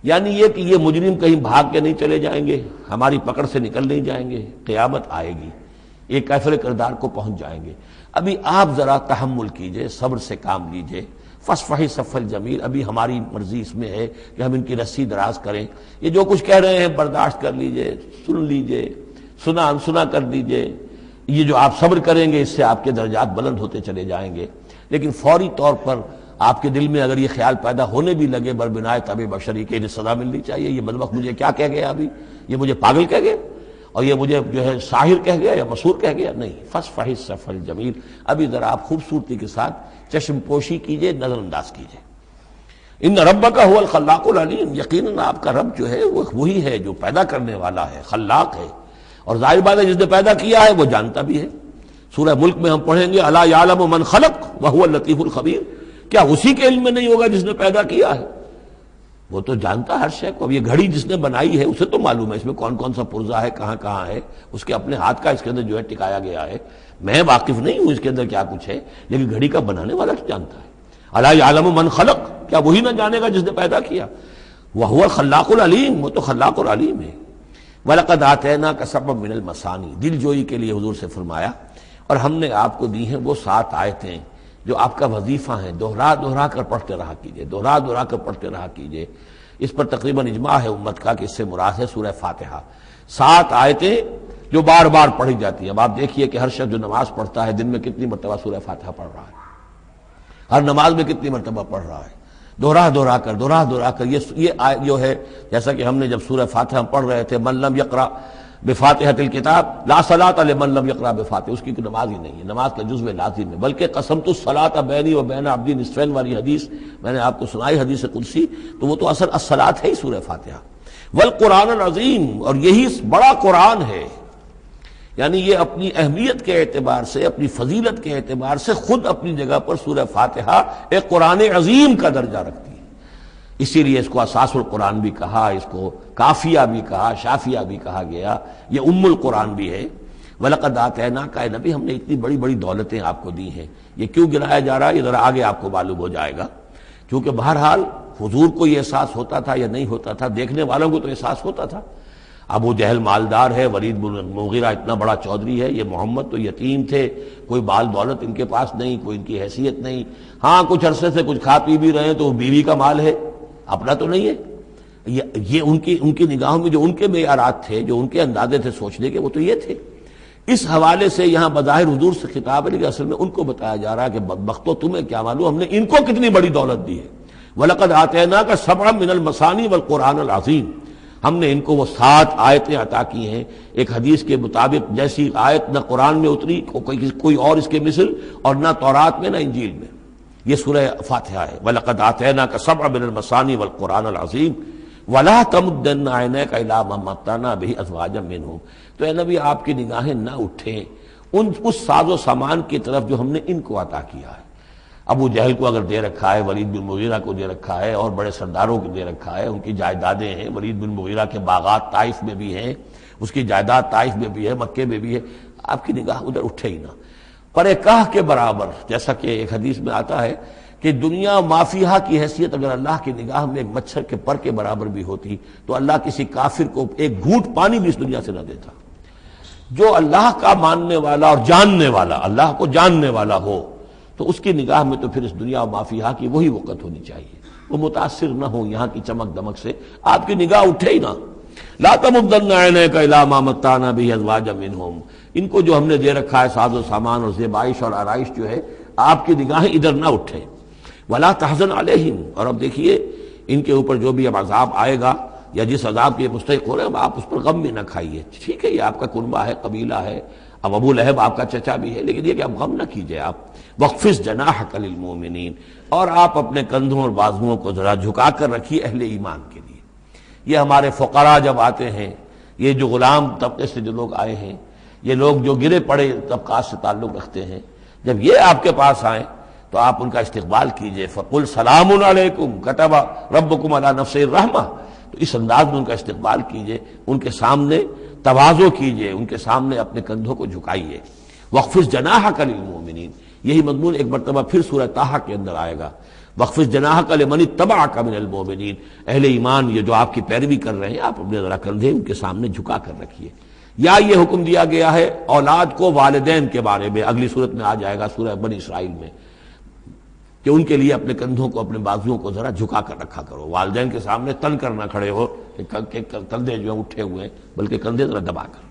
یعنی یہ کہ یہ مجرم کہیں بھاگ کے نہیں چلے جائیں گے، ہماری پکڑ سے نکل نہیں جائیں گے. قیامت آئے گی، یہ کیفر کردار کو پہنچ جائیں گے. ابھی آپ ذرا تحمل کیجئے، صبر سے کام لیجئے. فاصفح الصفح الجمیل. ابھی ہماری مرضی اس میں ہے کہ ہم ان کی رسی دراز کریں. یہ جو کچھ کہہ رہے ہیں برداشت کر لیجئے، سن لیجئے، سنا انسنا کر لیجئے. یہ جو آپ صبر کریں گے اس سے آپ کے درجات بلند ہوتے چلے جائیں گے. لیکن فوری طور پر آپ کے دل میں اگر یہ خیال پیدا ہونے بھی لگے بربنائے طبع بشری کہ انہیں سزا ملنی چاہیے، یہ بدبخت مجھے کیا کہہ گیا، ابھی یہ مجھے پاگل کہہ گیا، اور یہ مجھے جو ہے ساحر کہہ گیا یا مسحور کہہ گیا. نہیں. فاصفح الصفح الجمیل. ابھی ذرا آپ خوبصورتی کے ساتھ چشم پوشی کیجئے، نظر انداز کیجئے. ان ربک هو الخلاق العلیم. یقیناً آپ کا رب جو ہے وہ وہی ہے جو پیدا کرنے والا ہے، خلاق ہے، اور ظاہر بات ہے جس نے پیدا کیا ہے وہ جانتا بھی ہے. سورہ ملک میں ہم پڑھیں گے الا یعلم من خلق وهو اللطیف الخبیر. کیا اسی کے علم میں نہیں ہوگا جس نے پیدا کیا ہے؟ وہ تو جانتا ہر شے کو. اب یہ گھڑی جس نے بنائی ہے اسے تو معلوم ہے اس میں کون کون سا پرزہ ہے، کہاں کہاں ہے، اس کے اپنے ہاتھ کا اس کے اندر جو ہے ٹکایا گیا ہے. میں واقف نہیں ہوں اس کے اندر کیا کچھ ہے، لیکن گھڑی کا بنانے والا تو جانتا ہے. الا یعلم من خلق. کیا وہی نہ جانے گا جس نے پیدا کیا؟ وهو الخلاق العلیم. وہ تو خلاق اور علیم ہے. وَلَقَدْ آتَيْنَاكَ سَبْعًا مِنَ الْمَثَانِي. دل جوئی کے لیے حضور سے فرمایا، اور ہم نے آپ کو دی ہیں وہ 7 آیتیں جو آپ کا وظیفہ ہیں. دوہرا دوہرا کر پڑھتے رہا کیجئے، دوہرا دوہرا کر پڑھتے رہا کیجئے. اس پر تقریباً اجماع ہے امت کا کہ اس سے مراد ہے سورہ فاتحہ. 7 آیتیں جو بار بار پڑھی جاتی ہیں. اب آپ دیکھیے کہ ہر شخص جو نماز پڑھتا ہے دن میں کتنی مرتبہ سورہ فاتحہ پڑھ رہا ہے، ہر نماز میں کتنی مرتبہ پڑھ رہا ہے. دوہرا دوہرا کر یہ جو ہے، جیسا کہ ہم نے جب سورہ فاتحہ پڑھ رہے تھے، من لم یقرأ بفاتحۃ الکتاب لا صلاۃ لمن لم یقرأ بفاتحہ. اس کی کوئی نماز ہی نہیں ہے، نماز کا جزو لازم ہے. بلکہ قسمت الصلاۃ بینی و بین عبدی نصفین والی حدیث میں نے آپ کو سنائی، حدیث قدسی، تو وہ تو اصل الصلاۃ ہے ہی سورہ فاتحہ. والقرآن العظیم. اور یہی بڑا قرآن ہے. یعنی یہ اپنی اہمیت کے اعتبار سے، اپنی فضیلت کے اعتبار سے خود اپنی جگہ پر سورہ فاتحہ ایک قرآن عظیم کا درجہ رکھتی ہے. اسی لیے اس کو اساس القرآن بھی کہا، اس کو کافیہ بھی کہا، شافیہ بھی کہا گیا، یہ ام القرآن بھی ہے. وَلَقَدْ آتَيْنَاكَ. اے نبی ہم نے اتنی بڑی بڑی دولتیں آپ کو دی ہیں. یہ کیوں گرایا جا رہا ہے یہ ذرا آگے آپ کو معلوم ہو جائے گا. کیونکہ بہرحال حضور کو یہ احساس ہوتا تھا یا نہیں ہوتا تھا، دیکھنے والوں کو تو احساس ہوتا تھا. ابو جہل مالدار ہے، ولید بن مغیرہ اتنا بڑا چودھری ہے، یہ محمد تو یتیم تھے، کوئی بال دولت ان کے پاس نہیں، کوئی ان کی حیثیت نہیں. ہاں کچھ عرصے سے کچھ کھا پی بھی رہے ہیں تو وہ بیوی کا مال ہے، اپنا تو نہیں ہے. یہ ان کی نگاہوں میں جو ان کے معیارات تھے، جو ان کے اندازے تھے سوچنے کے، وہ تو یہ تھے. اس حوالے سے یہاں بظاہر حضور سے خطاب ہے، لیکن اصل میں ان کو بتایا جا رہا ہے کہ بدبختو تمہیں کیا معلوم ہم نے ان کو کتنی بڑی دولت دی ہے. وَلَقَدْ آتَيْنَاكَ سَبْعًا مِنَ الْمَثَانِي وَالْقُرْآنَ الْعَظِيمِ. ہم نے ان کو وہ 7 آیتیں عطا کی ہیں. ایک حدیث کے مطابق جیسی آیت نہ قرآن میں اتری کوئی اور اس کے مثل، اور نہ تورات میں نہ انجیل میں. یہ سورہ فاتحہ ہے۔ وَلَقَدْ آتَيْنَاكَ سَبْعًا مِنَ الْمَثَانِي وَالْقُرْآنَ الْعَظِيمَ وَلَا تَمُدَّنَّ عَيْنَيْكَ إِلَىٰ مَا مَتَّعْنَا بِهِ أَزْوَاجًا مِّنْهُمْ۔ تو اے نبی آپ کی نگاہیں نہ اٹھیں اس ساز و سامان کی طرف جو ہم نے ان کو عطا کیا ہے۔ ابو جہل کو اگر دے رکھا ہے، ولید بن مغیرہ کو دے رکھا ہے، اور بڑے سرداروں کو دے رکھا ہے، ان کی جائیدادیں ہیں، ولید بن مغیرہ کے باغات طائف میں بھی ہیں، اس کی جائیداد طائف میں بھی ہے، مکے میں بھی ہے، آپ کی نگاہ ادھر اٹھے ہی نہ۔ پر کاہ کے برابر، جیسا کہ ایک حدیث میں آتا ہے کہ دنیا مافیہا کی حیثیت اگر اللہ کی نگاہ میں ایک مچھر کے پر کے برابر بھی ہوتی تو اللہ کسی کافر کو ایک گھونٹ پانی بھی اس دنیا سے نہ دیتا۔ جو اللہ کا ماننے والا اور جاننے والا، اللہ کو جاننے والا ہو تو اس کی نگاہ میں تو پھر اس دنیا و مافیہا کی وہی وقت ہونی چاہیے، وہ متاثر نہ ہو یہاں کی چمک دمک سے، آپ کی نگاہ اٹھے ہی نہ۔ لا تمدن عینیک الی ما متعنا بہ ازواجا منہم، ان کو جو ہم نے دے رکھا ہے ساز و سامان اور زیبائش اور آرائش جو ہے، آپ کی نگاہیں ادھر نہ اٹھے۔ ولا تحزن علیہم، اور اب دیکھیے ان کے اوپر جو بھی اب عذاب آئے گا یا جس عذاب کے مستحق ہو رہے ہیں آپ اس پر غم بھی نہ کھائیے۔ ٹھیک ہے یہ آپ کا کنبہ ہے، قبیلہ ہے، اب ابو لہب آپ کا چچا بھی ہے، لیکن یہ کہ اب غم نہ کیجئے آپ۔ وَاخْفِضْ جَنَاحَكَ لِلْمُؤْمِنِينَ، اور آپ اپنے کندھوں اور بازوؤں کو ذرا جھکا کر رکھیے اہل ایمان کے لیے۔ یہ ہمارے فقراء جب آتے ہیں، یہ جو غلام طبقے سے جو لوگ آئے ہیں، یہ لوگ جو گرے پڑے طبقات سے تعلق رکھتے ہیں، جب یہ آپ کے پاس آئیں تو آپ ان کا استقبال کیجئے۔ فَقُلْ سَلَامٌ عَلَيْكُمْ كَتَبَ رَبُّكُمْ عَلَىٰ نَفْسِهِ الرَّحْمَةَ، تو اس انداز میں ان کا استقبال کیجئے، ان کے سامنے تواضع کیجئے، ان کے سامنے اپنے کندھوں کو جھکائیے۔ وَاخْفِضْ جَنَاحَكَ لِلْمُؤْمِنِينَ، یہی مضمون ایک مرتبہ پھر سورہ طٰہٰ کے اندر آئے گا۔ وَاخْفِضْ جَنَاحَكَ لِمَنِ اتَّبَعَكَ مِنَ الْمُؤْمِنِينَ، اہل ایمان یہ جو آپ کی پیروی کر رہے ہیں آپ اپنے ذرا کندھے ان کے سامنے جھکا کر رکھیے۔ یا یہ حکم دیا گیا ہے اولاد کو والدین کے بارے میں، اگلی صورت میں آ جائے گا سورہ بنی اسرائیل میں، کہ ان کے لیے اپنے کندھوں کو اپنے بازوؤں کو ذرا جھکا کر رکھا کرو، والدین کے سامنے تن کر نہ کھڑے ہو کہ کندھے جو ہیں اٹھے ہوئے ہیں، بلکہ کندھے ذرا دبا کر۔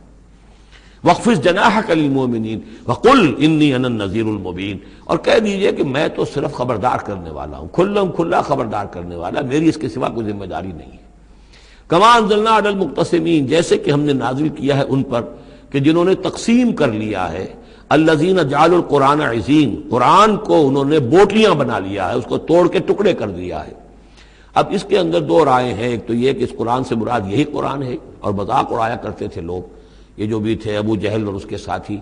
وَاخْفِضْ جَنَاحَكَ لِلْمُؤْمِنِينَ وَقُلْ إِنِّي أَنَا النَّذِيرُ الْمُبِينُ، اور کہہ دیجئے کہ میں تو صرف خبردار کرنے والا ہوں، کھلم کھلا خبردار کرنے والا، میری اس کے سوا کوئی ذمہ داری نہیں ہے۔ كَمَا أَنزَلْنَا عَلَى الْمُقْتَسِمِينَ، جیسے کہ ہم نے نازل کیا ہے ان پر کہ جنہوں نے تقسیم کر لیا ہے، الذین جعلوا القرآن عضین، قرآن کو انہوں نے بوٹلیاں بنا لیا ہے، اس کو توڑ کے ٹکڑے کر دیا ہے۔ اب اس کے اندر دو رائے ہیں، ایک تو یہ کہ اس قرآن سے مراد یہی قرآن ہے، اور مذاق اڑایا کرتے تھے لوگ، یہ جو بھی تھے ابو جہل اور اس کے ساتھی،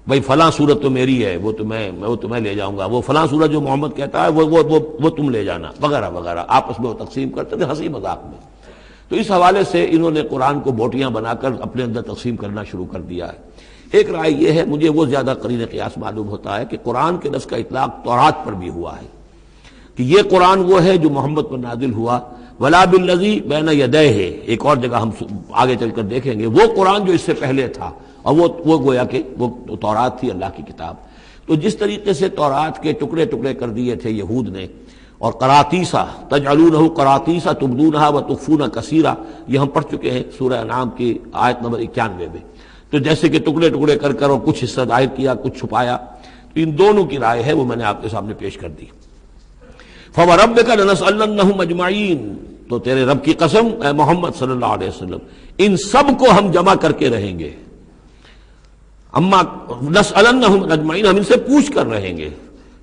بھائی فلاں سورت تو میری ہے، وہ تمہیں لے جاؤں گا، وہ فلاں سورت جو محمد کہتا ہے وہ تم لے جانا، وغیرہ وغیرہ، آپس میں وہ تقسیم کرتے تھے ہنسی مذاق میں۔ تو اس حوالے سے انہوں نے قرآن کو بوٹیاں بنا کر اپنے اندر تقسیم کرنا شروع کر دیا ہے۔ ایک رائے یہ ہے، مجھے وہ زیادہ قرین قیاس معلوم ہوتا ہے کہ قرآن کے لفظ کا اطلاق تورات پر بھی ہوا ہے، کہ یہ قرآن وہ ہے جو محمد پر نازل ہوا، ولا بالذی بین یدیہ، ایک اور جگہ ہم آگے چل کر دیکھیں گے، وہ قرآن جو اس سے پہلے تھا، اور وہ گویا کہ وہ تورات تھی اللہ کی کتاب۔ تو جس طریقے سے تورات کے ٹکڑے ٹکڑے کر دیے تھے یہود نے، اور قراطیسا تجعلونہ قراطیسا تبدونہا وتخفون کثیرا، یہ ہم پڑھ چکے ہیں سورہ انعام کی آیت نمبر 91 میں، تو جیسے کہ ٹکڑے ٹکڑے کر کر اور کچھ حصہ ظاہر کیا کچھ چھپایا، تو ان دونوں کی رائے ہے وہ میں نے آپ کے سامنے پیش کر دی۔ فَوَرَبِّكَ لَنَسْأَلَنَّهُمْ أَجْمَعِينَ، تو تیرے رب کی قسم اے محمد صلی اللہ علیہ وسلم، ان سب کو ہم جمع کر کے رہیں گے۔ اما نسألنهم اجمعین، ہم ان سے پوچھ کر رہیں گے،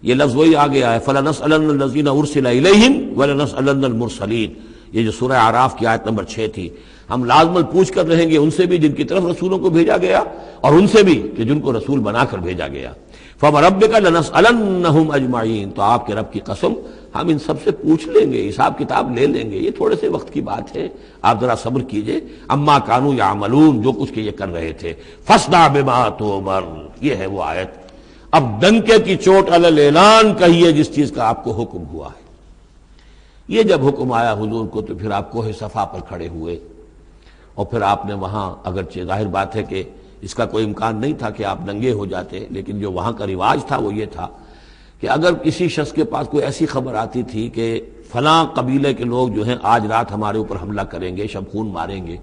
یہ لفظ وہی آ گیا ہے فَلَنَسْأَلَنَّ الَّذِينَ أُرْسِلَ إِلَيْهِمْ وَلَنَسْأَلَنَّ الْمُرْسَلِينَ، یہ جو سورہ اعراف کی آیت نمبر 6 تھی، ہم لازماً پوچھ کر رہیں گے ان سے بھی جن کی طرف رسولوں کو بھیجا گیا، اور ان سے بھی کہ جن کو رسول بنا کر بھیجا گیا۔ فَوَرَبِّكَ لَنَسْأَلَنَّهُمْ أَجْمَعِينَ، تو آپ کے رب کی قسم ہم ان سب سے پوچھ لیں گے، حساب کتاب لے لیں گے، یہ تھوڑے سے وقت کی بات ہے، آپ ذرا صبر کیجئے۔ اما كانوا يعملون، جو کچھ کہ یہ کر رہے تھے، فَاصْدَعْ بِمَا تُؤْمَرُ، یہ ہے وہ آیت۔ اب ڈنکے کی چوٹ علی الاعلان کہیے جس چیز کا آپ کو حکم ہوا ہے۔ یہ جب حکم آیا حضور کو تو پھر آپ کوہ صفا پر کھڑے ہوئے، اور پھر آپ نے وہاں، اگرچہ ظاہر بات ہے کہ اس کا کوئی امکان نہیں تھا کہ آپ ننگے ہو جاتے، لیکن جو وہاں کا رواج تھا وہ یہ تھا کہ اگر کسی شخص کے پاس کوئی ایسی خبر آتی تھی کہ فلاں قبیلے کے لوگ جو ہیں آج رات ہمارے اوپر حملہ کریں گے، شب خون ماریں گے،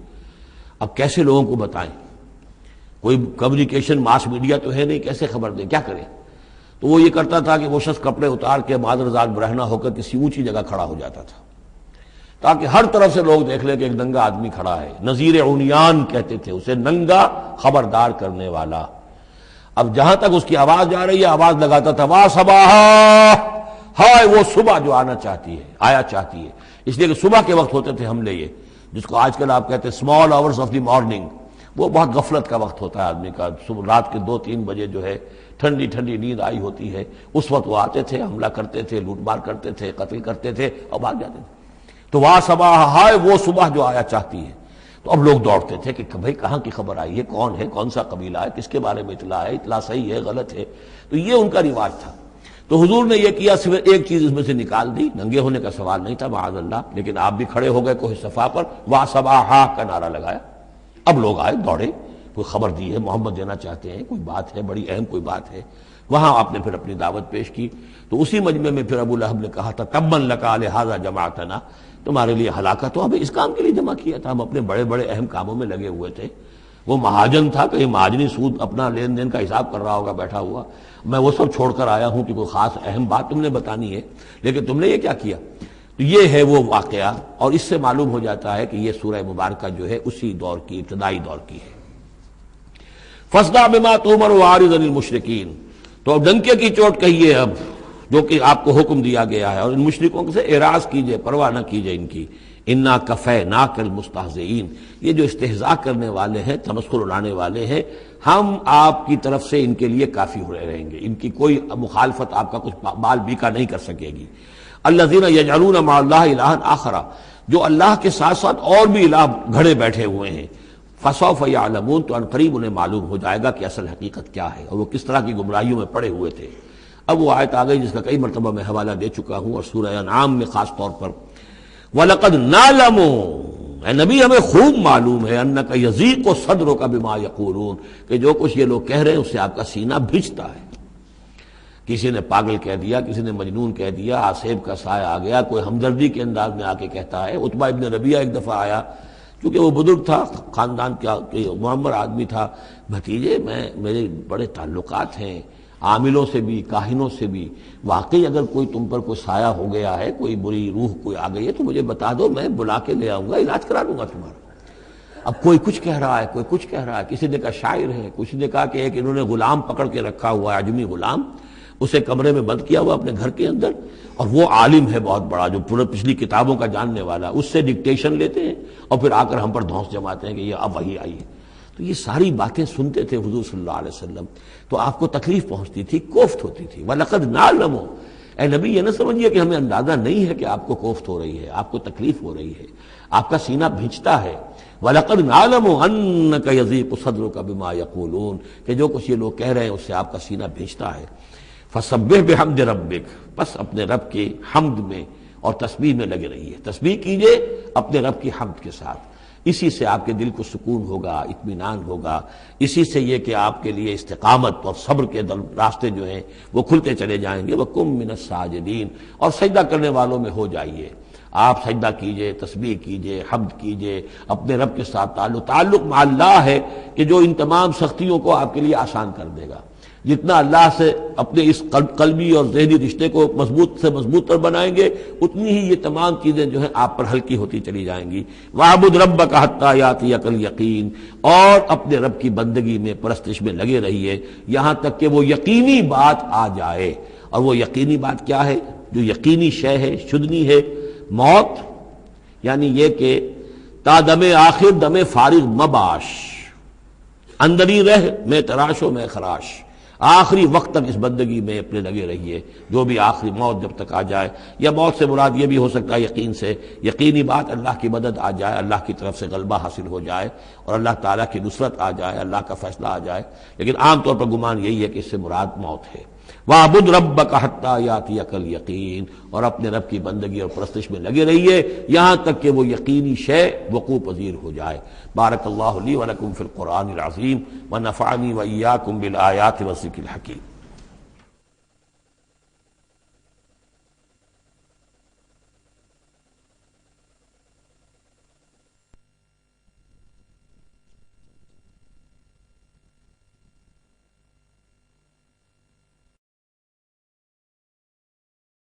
اب کیسے لوگوں کو بتائیں، کوئی کمیونیکیشن ماس میڈیا تو ہے نہیں، کیسے خبر دیں، کیا کریں؟ تو وہ یہ کرتا تھا کہ وہ شخص کپڑے اتار کے معذر ذات برہنہ ہو کر کسی اونچی جگہ کھڑا ہو جاتا تھا، تاکہ ہر طرف سے لوگ دیکھ لیں کہ ایک ننگا آدمی کھڑا ہے، نذیر عمیان کہتے تھے اسے، ننگا خبردار کرنے والا۔ اب جہاں تک اس کی آواز جا رہی ہے آواز لگاتا تھا وا صباحا، ہائے وہ صبح جو آنا چاہتی ہے، آیا چاہتی ہے، اس لیے کہ صبح کے وقت ہوتے تھے حملے، یہ جس کو آج کل آپ کہتے ہیں small hours of the morning, وہ بہت غفلت کا وقت ہوتا ہے آدمی کا، صبح رات کے 2-3 بجے جو ہے ٹھنڈی ٹھنڈی نیند آئی ہوتی ہے، اس وقت وہ آتے تھے، حملہ کرتے تھے، لوٹ مار کرتے تھے، قتل کرتے تھے اور بھاگ جاتے تھے۔ تو وہاں صبح، ہائے وہ صبح جو آیا چاہتی ہے۔ تو اب لوگ دوڑتے تھے کہ بھائی کہاں کی خبر آئی ہے، کون ہے، کون سا قبیلہ ہے، کس کے بارے میں اطلاع ہے، اطلاع صحیح ہے غلط ہے۔ تو یہ ان کا رواج تھا۔ تو حضور نے یہ کیا، صرف ایک چیز اس میں سے نکال دی، ننگے ہونے کا سوال نہیں تھا معاذ اللہ، لیکن آپ بھی کھڑے ہو گئے کوہ صفا پر، وا صباحا کا نعرہ لگایا۔ اب لوگ آئے، دوڑے، کوئی خبر دی ہے، محمد دینا چاہتے ہیں، کوئی بات ہے، بڑی اہم کوئی بات ہے۔ وہاں آپ نے پھر اپنی دعوت پیش کی۔ تو اسی مجمع میں پھر ابو لہب نے کہا تھا تبا لک لہذا جمعتنا، تمہارے لیے ہلاکت ہو، ہمیں اس کام کے لیے جمع کیا تھا، ہم اپنے بڑے بڑے اہم کاموں میں لگے ہوئے تھے۔ وہ مہاجن تھا، کہیں مہاجنی سود اپنا لین دین کا حساب کر رہا ہوگا بیٹھا ہوا، میں وہ سب چھوڑ کر آیا ہوں کہ کوئی خاص اہم بات تم نے بتانی ہے، لیکن تم نے یہ کیا کیا۔ تو یہ ہے وہ واقعہ، اور اس سے معلوم ہو جاتا ہے کہ یہ سورہ مبارکہ جو ہے اسی دور کی، ابتدائی دور کی ہے۔ فاصدع بما تؤمر واعرض عن المشرکین، تو اب ڈنکے کی چوٹ کہیے اب جو کہ آپ کو حکم دیا گیا ہے، اور ان مشرکوں سے اعراض کیجئے، پرواہ نہ کیجئے ان کی۔ انا کفیناک المستہزئین، یہ جو استہزاء کرنے والے ہیں، تمسخر اڑانے والے ہیں، ہم آپ کی طرف سے ان کے لیے کافی ہوئے رہیں گے، ان کی کوئی مخالفت آپ کا کچھ بال بیکا نہیں کر سکے گی۔ الذین یجعلون مع اللہ الہا آخر، جو اللہ کے ساتھ ساتھ اور بھی الہ گھڑے بیٹھے ہوئے ہیں، فسوف یعلمون، تو ان قریب انہیں معلوم ہو جائے گا کہ اصل حقیقت کیا ہے اور وہ کس طرح کی گمراہیوں میں پڑے ہوئے تھے۔ اب وہ آیت آ گئی جس کا کئی مرتبہ میں حوالہ دے چکا ہوں، اور سورہ انعام میں خاص طور پر وَلَقَدْ نَعْلَمُ، اے نبی ہمیں خوب معلوم ہے، اَنَّكَ يَضِيقُ صَدْرُكَ بِمَا يَقُولُونَ، کہ جو کچھ یہ لوگ کہہ رہے ہیں اس سے آپ کا سینہ بھجتا ہے۔ کسی نے پاگل کہہ دیا، کسی نے مجنون کہہ دیا، آصیب کا سایہ آ گیا، کوئی ہمدردی کے انداز میں آ کے کہتا ہے۔ عتبہ ابن ربیعہ ایک دفعہ آیا، کیونکہ وہ بزرگ تھا، خاندان کا معمر آدمی تھا، بھتیجے میرے بڑے تعلقات ہیں عاملوں سے بھی، کاہنوں سے بھی، واقعی اگر کوئی تم پر کوئی سایہ ہو گیا ہے، کوئی بری روح کوئی آ گئی ہے تو مجھے بتا دو، میں بلا کے لے آؤں گا، علاج کرا دوں گا تمہارا۔ اب کوئی کچھ کہہ رہا ہے، کوئی کچھ کہہ رہا ہے، کسی نے کہا شاعر ہے، کسی نے کہا کہ ایک انہوں نے غلام پکڑ کے رکھا ہوا ہے، عجمی غلام، اسے کمرے میں بند کیا ہوا اپنے گھر کے اندر، اور وہ عالم ہے بہت بڑا جو پورے پچھلی کتابوں کا جاننے والا، اس سے ڈکٹیشن لیتے ہیں اور پھر آ کر ہم پر دھونس جماتے ہیں کہ یہ اب وحی آئی ہے۔ تو یہ ساری باتیں سنتے تھے حضور صلی اللہ علیہ وسلم، تو آپ کو تکلیف پہنچتی تھی، کوفت ہوتی تھی۔ وَلَقَدْ نَعْلَمُ، اے نبی یہ نہ سمجھیے کہ ہمیں اندازہ نہیں ہے کہ آپ کو کوفت ہو رہی ہے، آپ کو تکلیف ہو رہی ہے، آپ کا سینہ بھیجتا ہے۔ وَلَقَدْ نَعْلَمُ أَنَّكَ يَضِيقُ صَدْرُكَ بِمَا يَقُولُونَ، کہ جو کچھ یہ لوگ کہہ رہے ہیں اس سے آپ کا سینہ بھیجتا ہے۔ فَسَبِّحْ بِحَمْدِ رَبِّكَ، بس اپنے رب کی حمد میں اور تسبیح میں لگے رہیے، تسبیح کیجئے اپنے رب کی حمد کے ساتھ، اسی سے آپ کے دل کو سکون ہوگا، اطمینان ہوگا، اسی سے یہ کہ آپ کے لیے استقامت اور صبر کے راستے جو ہیں وہ کھلتے چلے جائیں گے۔ وَقُم مِّنَ السَّاجِدِينَ، اور سجدہ کرنے والوں میں ہو جائیے، آپ سجدہ کیجئے، تسبیح کیجئے، حمد کیجئے، اپنے رب کے ساتھ تعلق مع اللہ ہے کہ جو ان تمام سختیوں کو آپ کے لیے آسان کر دے گا۔ جتنا اللہ سے اپنے اس قلبی اور ذہنی رشتے کو مضبوط سے مضبوط تر بنائیں گے، اتنی ہی یہ تمام چیزیں جو ہیں آپ پر ہلکی ہوتی چلی جائیں گی۔ وَاعْبُدْ رَبَّكَ حَتَّىٰ يَأْتِيَكَ الْيَقِينُ، اور اپنے رب کی بندگی میں، پرستش میں لگے رہیے یہاں تک کہ وہ یقینی بات آ جائے۔ اور وہ یقینی بات کیا ہے؟ جو یقینی شے ہے، شدنی ہے، موت، یعنی یہ کہ تا دم آخر دم فارغ مباش، اندری رہ میں تراش و میں خراش، آخری وقت تک اس بندگی میں اپنے لگے رہیے، جو بھی آخری موت جب تک آ جائے۔ یا موت سے مراد یہ بھی ہو سکتا ہے یقین سے، یقینی بات اللہ کی مدد آ جائے، اللہ کی طرف سے غلبہ حاصل ہو جائے اور اللہ تعالیٰ کی نصرت آ جائے، اللہ کا فیصلہ آ جائے، لیکن عام طور پر گمان یہی ہے کہ اس سے مراد موت ہے۔ وَاعْبُدْ رَبَّكَ حَتَّىٰ يَأْتِيَكَ الْيَقِينُ، اور اپنے رب کی بندگی اور پرستش میں لگے رہیے یہاں تک کہ وہ یقینی شے وقوع پذیر ہو جائے۔ بارک اللہ لی ولکم فی القرآن العظیم ونفعنی وإیاکم بالآیات والذکر الحکیم۔